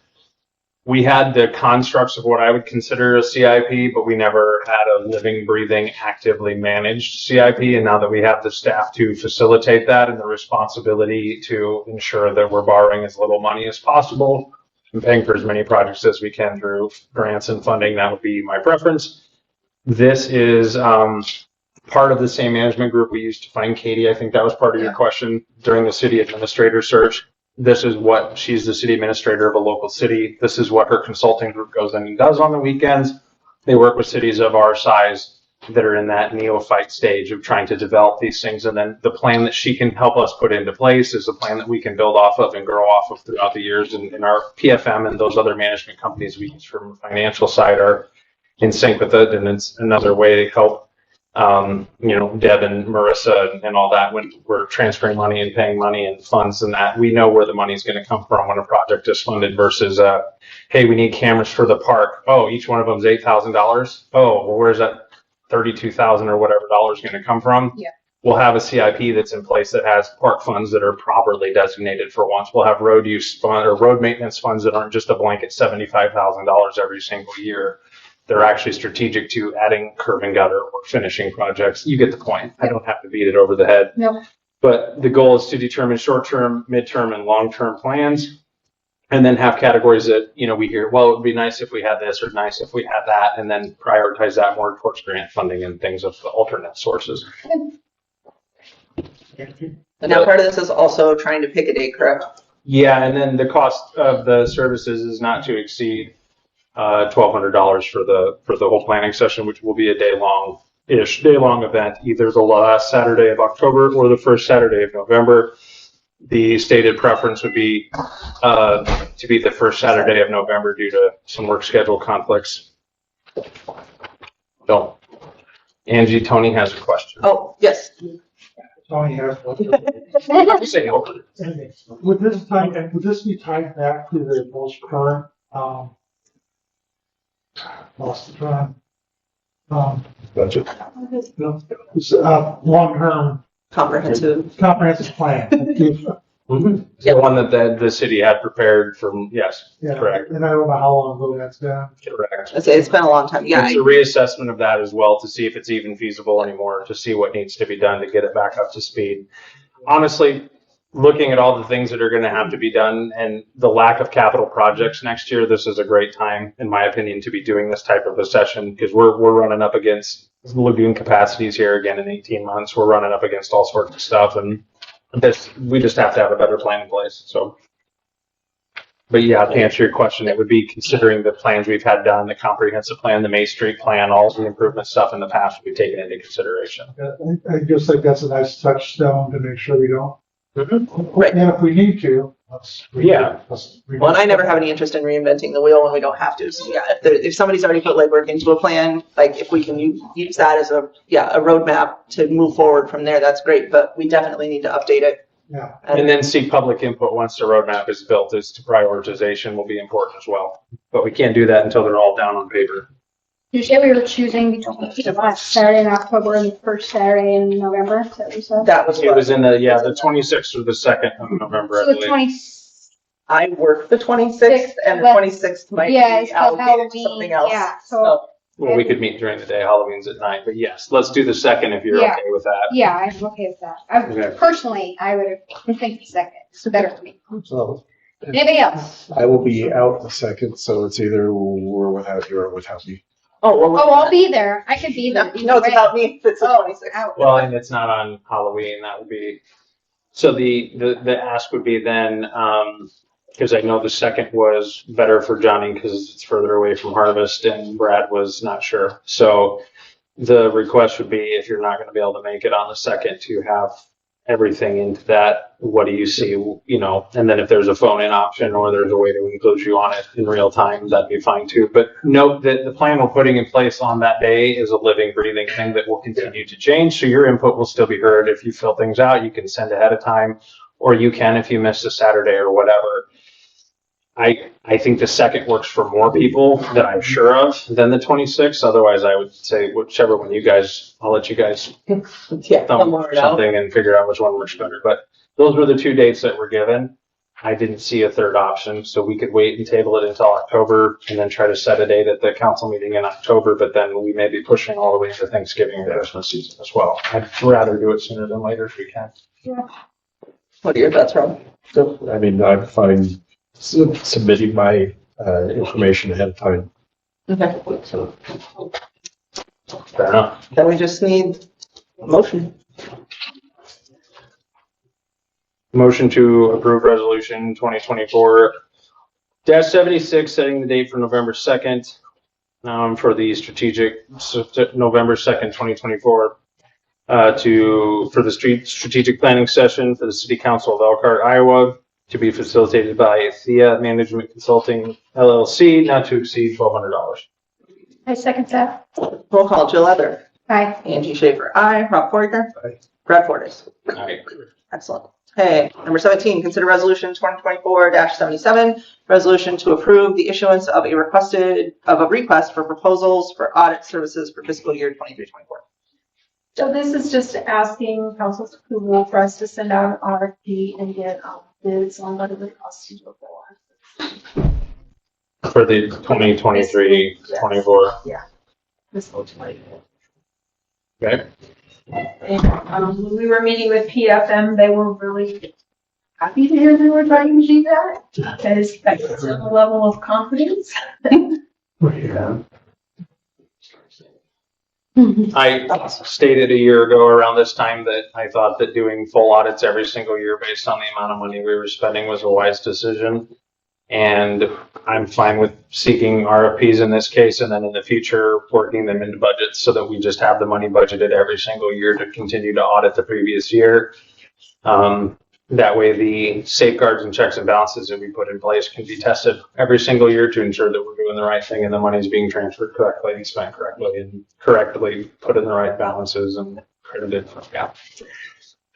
We had the constructs of what I would consider a CIP, but we never had a living, breathing, actively managed CIP. And now that we have the staff to facilitate that and the responsibility to ensure that we're borrowing as little money as possible and paying for as many projects as we can through grants and funding, that would be my preference. This is part of the same management group we used to find Katie. I think that was part of your question during the city administrator search. This is what she's the city administrator of a local city. This is what her consulting group goes in and does on the weekends. They work with cities of our size that are in that neophyte stage of trying to develop these things. And then the plan that she can help us put into place is a plan that we can build off of and grow off of throughout the years. And our PFM and those other management companies we use from the financial side are in sync with it. And it's another way to help Deb and Marissa and all that when we're transferring money and paying money and funds and that, we know where the money's going to come from when a project is funded versus, hey, we need cameras for the park. Oh, each one of them is $8,000. Oh, well, where's that $32,000 or whatever dollars going to come from? Yeah. We'll have a CIP that's in place that has park funds that are properly designated for once. We'll have road use fund or road maintenance funds that aren't just a blanket $75,000 every single year. They're actually strategic to adding curb and gutter or finishing projects. You get the point. I don't have to beat it over the head. No. But the goal is to determine short-term, mid-term, and long-term plans, and then have categories that, we hear, well, it would be nice if we had this or nice if we had that, and then prioritize that more towards grant funding and things of the alternate sources. And now part of this is also trying to pick a date, correct? Yeah, and then the cost of the services is not to exceed $1,200 for the whole planning session, which will be a day-long event, either the last Saturday of October or the first Saturday of November. The stated preference would be to be the first Saturday of November due to some work schedule conflicts. So, Angie, Tony has a question. Oh, yes. Tony has Say over. Would this be tied back to the most current, lost the term, budget? long-term Comprehensive. comprehensive plan? The one that the city had prepared from, yes, Yeah, correct, and I don't know how long ago that's been. correct. It's been a long time. Yeah. It's a reassessment of that as well to see if it's even feasible anymore, to see what needs to be done to get it back up to speed. Honestly, looking at all the things that are going to have to be done and the lack of capital projects next year, this is a great time, in my opinion, to be doing this type of a session because we're running up against lagoon capacities here again in 18 months. We're running up against all sorts of stuff, and we just have to have a better plan in place. So, but yeah, to answer your question, it would be considering the plans we've had done, the comprehensive plan, the May Street plan, all the improvement stuff in the past would be taken into consideration. I just think that's a nice touchstone to make sure we don't. Right. And if we need to, Yeah. Well, and I never have any interest in reinventing the wheel when we don't have to. So yeah, if somebody's already put legwork into a plan, like if we can use that as a roadmap to move forward from there, that's great. But we definitely need to update it. Yeah. And then seek public input once the roadmap is built as to prioritization will be important as well. But we can't do that until they're all down on paper. You said we were choosing between the last Saturday in October and the first Saturday in November. Is that what you said? That was It was in the 26th or the 2nd of November, I So the believe. 20. I work the 26th, and the 26th might Yeah, be it's allocated to Halloween. something else. Yeah, so Well, we could meet during the day. Halloween's at night, but yes, let's do the 2nd if you're Yeah. okay with that. yeah, I'm okay with that. Okay. Personally, I would think the second. It's better for me. So Anybody else? I will be out the 2nd, so it's either we're without you or without me. Oh, well, Oh, I'll be there. I could be there. no, either it's way. about me. It's the Oh, 26th. out. Well, and it's not on Halloween. That would be, so the ask would be then, because I know the 2nd was better for Johnny because it's further away from Harvest and Brad was not sure. So the request would be if you're not going to be able to make it on the 2nd to have everything into that. What do you see, you know, and then if there's a phone-in option or there's a way to include you on it in real time, that'd be fine too. But note that the plan we're putting in place on that day is a living, breathing thing that will continue to change. So your input will still be heard. If you fill things out, you can send ahead of time, or you can if you miss a Saturday or whatever. I think the 2nd works for more people that I'm sure of than the 26th. Otherwise, I would say whichever one you guys, I'll let you guys Yeah, thumb somewhere or else. something and figure out which one works better. But those were the 2 dates that were given. I didn't see a third option, so we could wait and table it until October and then try to set a date at the council meeting in October, but then we may be pushing all the way into Thanksgiving and Christmas season as well. I'd rather do it sooner than later if we can. What are your thoughts, Rob? So, I mean, I'm fine submitting my information ahead of time. Okay, So Fair enough. then we just need a motion. Motion to approve resolution 2024-76, setting the date for November 2nd, for the November 2nd, 2024, for the strategic planning session for the City Council of Elkhart, Iowa, to be facilitated by Thea Management Consulting LLC, not to exceed $1,200. I second that. Roll call, Jill Edler. Aye. Angie Schaffer. Aye. Rob Fouraker. Aye. Brad Fordyce. All right. Excellent. Okay, number 17, consider resolution 2024-77, resolution to approve the issuance of a request for proposals for audit services for fiscal year 23-24. So this is just asking council's approval for us to send out an RFP and get bids on what it would cost to do it for. For the 2023-24. Fiscal 24. Okay. And when we were meeting with PFM, they were really happy to hear we were trying to do that. Because that gives them a level of confidence. Yeah. I stated a year ago around this time that I thought that doing full audits every single year based on the amount of money we were spending was a wise decision. And I'm fine with seeking RFPs in this case, and then in the future, working them into budgets so that we just have the money budgeted every single year to continue to audit the previous year. That way the safeguards and checks and balances that we put in place can be tested every single year to ensure that we're doing the right thing and the money is being transferred correctly and spent correctly and correctly put in the right balances and credited. Yeah.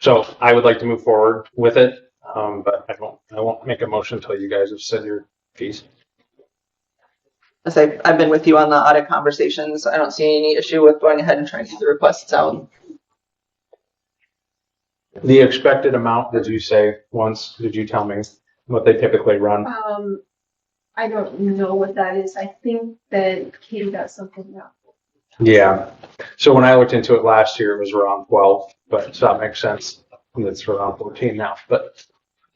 So I would like to move forward with it. But I won't make a motion until you guys have said your piece. I've been with you on the audit conversations. I don't see any issue with going ahead and trying to get the requests out. The expected amount, did you say once? Did you tell me what they typically run? I don't know what that is. I think that Katie got something now. Yeah. So when I looked into it last year, it was around 12, but so that makes sense. It's around 14 now, but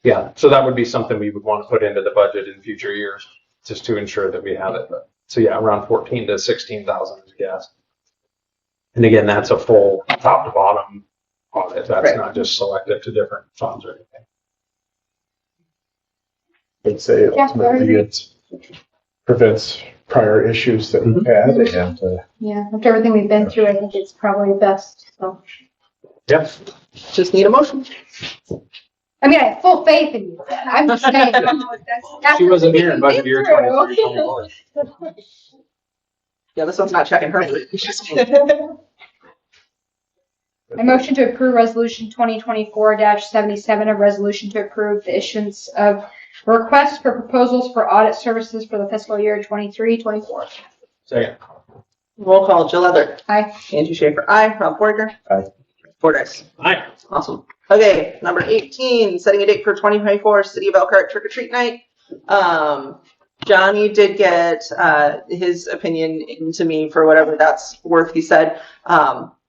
yeah. So that would be something we would want to put into the budget in future years, just to ensure that we have it. But, so yeah, around 14 to 16,000 is a guess. And again, that's a full top to bottom audit. That's Right. not just selective to different funds or anything. I'd say Yeah, ultimately it prevents prior issues that we've had and, Yeah, after everything we've been through, I think it's probably best, so. Yep. Just need a motion. I mean, I have full faith in you. I'm just saying. She wasn't here in budget year After 23, everything we've been 24. Yeah, this one's not checking her. I motion to approve resolution 2024-77, a resolution to approve the issuance of requests for proposals for audit services for the fiscal year 23-24. Second. Roll call, Jill Edler. Aye. Angie Schaffer, aye. Rob Fouraker. Aye. Fordyce. Aye. Awesome. Okay, number 18, setting a date for 2024 City of Elkhart Trick or Treat Night. Johnny did get his opinion into me for whatever that's worth. He said,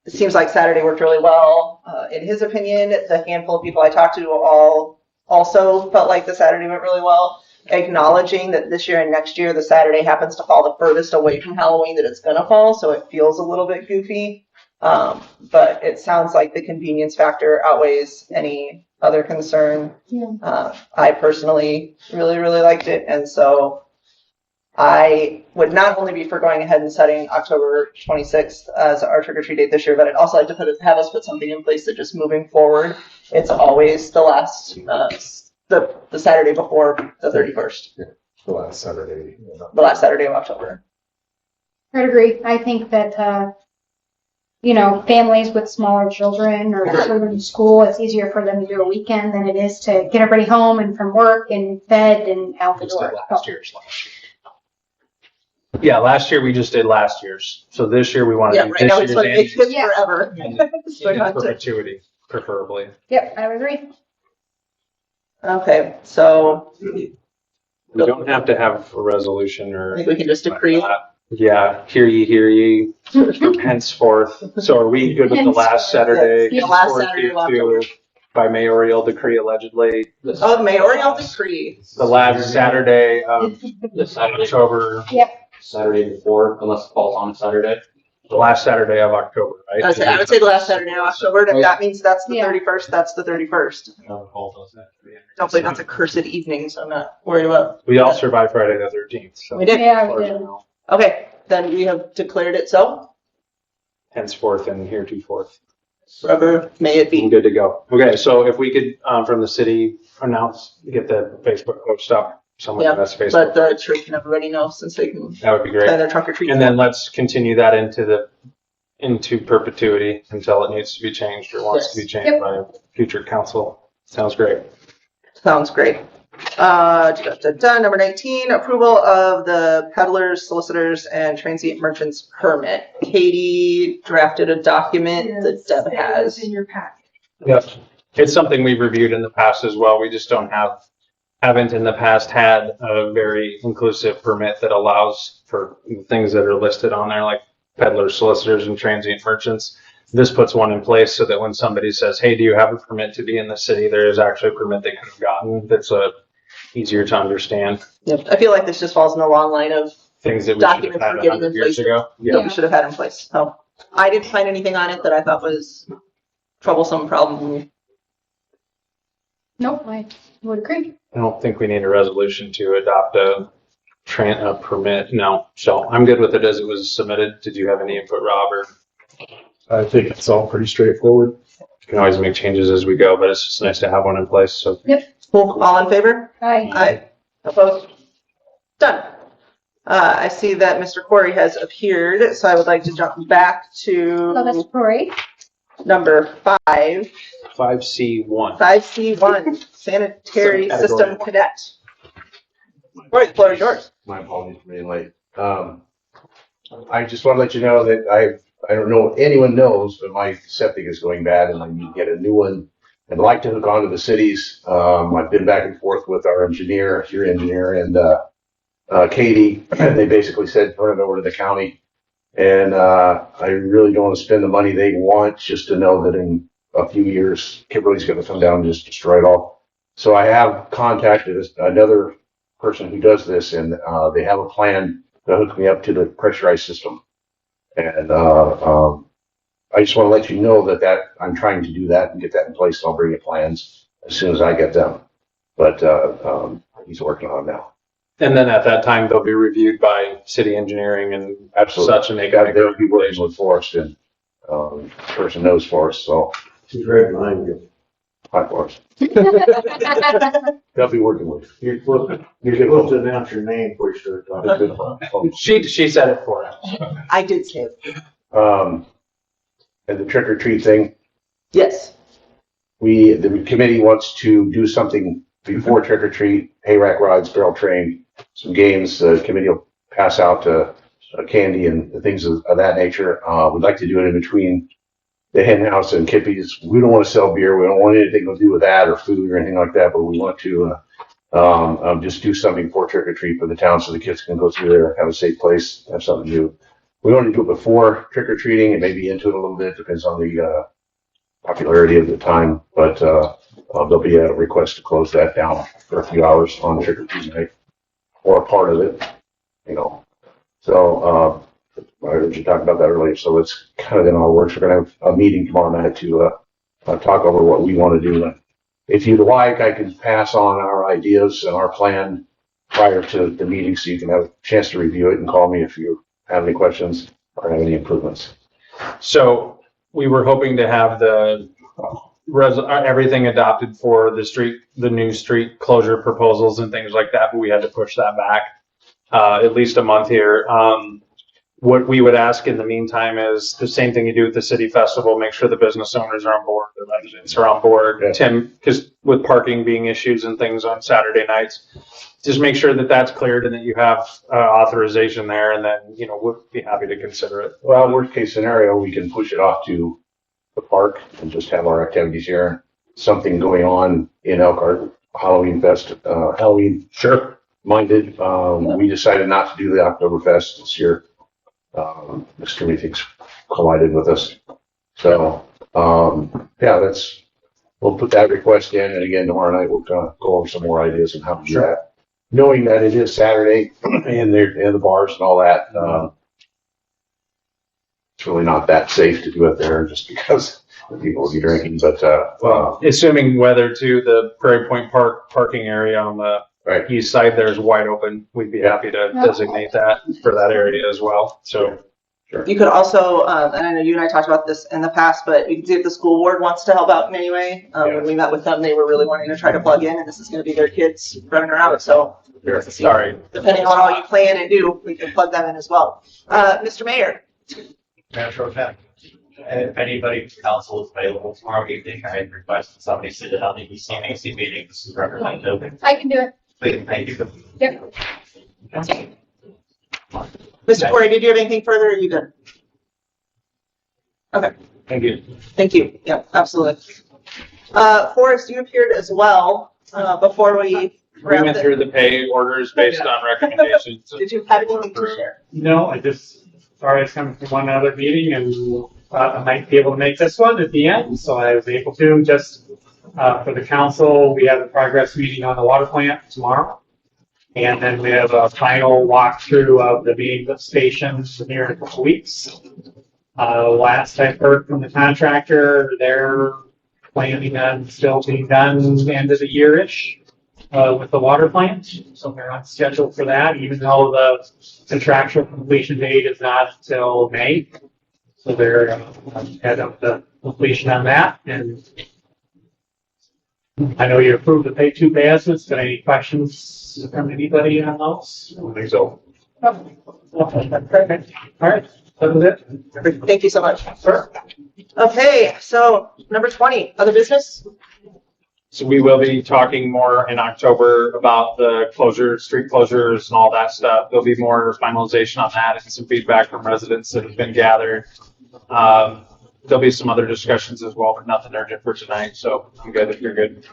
it seems like Saturday worked really well. In his opinion, the handful of people I talked to all also felt like the Saturday went really well, acknowledging that this year and next year, the Saturday happens to fall the furthest away from Halloween that it's going to fall, so it feels a little bit goofy. But it sounds like the convenience factor outweighs any other concern. Yeah. I personally really, really liked it, and so I would not only be for going ahead and setting October 26th as our trick-or-treat date this year, but I'd also like to have us put something in place that just moving forward, it's always the last, the Saturday before the 31st, the last Saturday. the last Saturday of October. I'd agree. I think that, families with smaller children or children in school, it's easier for them to do a weekend than it is to get everybody home and from work and fed and out the Just did door. last year's. Yeah, last year we just did last year's. So this year we want to Yeah, do right now this it's like, year's it kids Yeah. forever. So in not to- perpetuity, preferably. Yep, I would agree. Okay, so We don't have to have a resolution I or. think we can just decree. Yeah, hear ye, from henceforth. So are we good with the last Saturday? The last henceforth Saturday of due to- By mayoral decree allegedly. Oh, mayoral decree. The last Saturday of The Saturday, October, Saturday before, unless it falls on a Saturday. the last Saturday of October, right? I would say the last Saturday of October, and if that means that's the Yeah. 31st, that's the 31st. that. Hopefully that's a cursed evening, so I'm not worried about. We all survived Friday the 13th, so. We did. Yeah, as far we as I did. know. Okay, then we have declared it so. Henceforth and heretofore. Forever may it I'm be. good to go. Okay, so if we could, from the city, get the Facebook post up, someone Yeah, that's Facebook, Let the church and everybody know since they can that would be plan great. their trunk or treat. And then let's continue that into perpetuity until it needs to be changed or wants to be changed Yep. by a future council. Sounds great. Sounds great. Number 19, approval of the Peddlers, Solicitors, and Transient Merchants permit. Katie drafted a document that Deb It was has. in your packet. Yes. It's something we've reviewed in the past as well. We just haven't in the past had a very inclusive permit that allows for things that are listed on there, like peddlers, solicitors, and transient merchants. This puts one in place so that when somebody says, hey, do you have a permit to be in the city? There is actually a permit they could have gotten that's easier to understand. Yep. I feel like this just falls in the long line of Things that we should have documents had we're getting 100 in years place ago. that we should have had in place. So I didn't find anything on it that I thought was troublesome, problem. Nope, I would agree. I don't think we need a resolution to adopt a permit. No. So I'm good with it as it was submitted. Did you have any input, Rob? Or I think it's all pretty straightforward. you can always make changes as we go, but it's just nice to have one in place. So Cool. All in favor? Aye. Aye. Opposed? Done. I see that Mr. Cory has appeared, so I would like to jump back So that's to Cory. number 5, 5C1. 5C1, Sanitary Some System category. Cadet. Cory, the floor is yours. My apologies for being late. I just want to let you know that I don't know if anyone knows, but my septic is going bad and I need to get a new one. I'd like to hook onto the cities. I've been back and forth with our engineer, your engineer, and Katie, and they basically said turn it over to the county. And I really don't want to spend the money they want, just to know that in a few years, Kimberly's going to come down and just destroy it all. So I have contacted another person who does this, and they have a plan to hook me up to the pressurized system. And I just want to let you know that I'm trying to do that and get that in place. So I'll bring you plans as soon as I get them. But he's working on it now. And then at that time, they'll be reviewed by city engineering and Absolutely. such, and they got They'll be working with Forrest, and the person knows Forrest, so. She's right behind you. Hi, Forrest. They'll be working with You're supposed to announce your name before you start talking. She said it for us. I did say it. And the trick or treat thing, Yes. the committee wants to do something before trick or treat, hay rack rides, barrel train, some games. The committee will pass out candy and things of that nature. We'd like to do it in between the hen house and Kippy's. We don't want to sell beer. We don't want anything to do with that or food or anything like that, but we want to just do something for trick or treat for the town so the kids can go through there, have a safe place, have something to do. We want to do it before trick or treating and maybe into it a little bit, depends on the popularity of the time, but there'll be a request to close that down for a few hours on trick or treat night, or a part of it, you know. So I heard you talk about that earlier, so it's kind of in our works. We're gonna have a meeting tomorrow night to talk over what we want to do. And if you'd like, I can pass on our ideas and our plan prior to the meeting, so you can have a chance to review it and call me if you have any questions or have any improvements. So we were hoping to have the everything adopted for the new street closure proposals and things like that, but we had to push that back at least a month here. What we would ask in the meantime is the same thing you do with the city festival, make sure the business owners are on board, the residents are on board. Yeah. Tim, because with parking being issues and things on Saturday nights, just make sure that that's cleared and that you have authorization there, and then, you know, we'll be happy to consider it. Well, worst case scenario, we can push it off to the park and just have our activities here. Something going on in Elkhart, Halloween Fest, Halloween Sure. minded. We decided not to do the Oktoberfest this year. There's too many things collided with us. So, yeah, we'll put that request in, and again, tomorrow night, we'll go over some more ideas on how to do that. Knowing that it is Saturday and the bars and all that, it's really not that safe to do it there just because the people will be drinking, but, Well, assuming weather too, the Prairie Point Park parking area on the right. east side there is wide open. We'd be happy to designate that for that area as well. So You could also, and I know you and I talked about this in the past, but you can see if the school board wants to help out in any way. When we met with them, they were really wanting to try to plug in, and this is going to be their kids running around. So, sorry. depending on all you plan and do, we can plug them in as well. Mr. Mayor. Metro Tech. If anybody from council is available tomorrow evening, I request somebody sit in on the ECBE meeting. This is representative. I can do it. Please, thank you. Yep. Mr. Cory, did you have anything further? Or are you good? Okay. Thank you. Thank you. Yep, absolutely. Forrest, you appeared as well before we We went through the pay orders based on recommendations. Did you have anything to share? No, sorry, I was coming from one other meeting and thought I might be able to make this one at the end, so I was able to. Just for the council, we have a progress meeting on the water plant tomorrow. And then we have a final walkthrough of the main lift stations here in a couple weeks. Last I heard from the contractor, they're planning on still being done end of the year-ish with the water plant. So they're on schedule for that, even though the contractual completion date is not until May. So they're ahead of the completion on that. And I know you approved the two pay estimates. Got any questions from anybody on those? I don't think so. Perfect. All right. That was it. Thank you so much. Sure. Okay, so number 20, other business? So we will be talking more in October about the street closures and all that stuff. There'll be more finalization on that and some feedback from residents that have been gathered. there'll be some other discussions as well, but nothing urgent for tonight, so I'm good if you're good.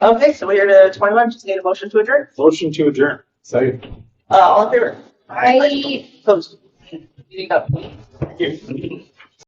Okay, so we're to 21, just need a motion to adjourn. Motion to adjourn. Second. All in favor? I Opposed? Meeting up. Thank you.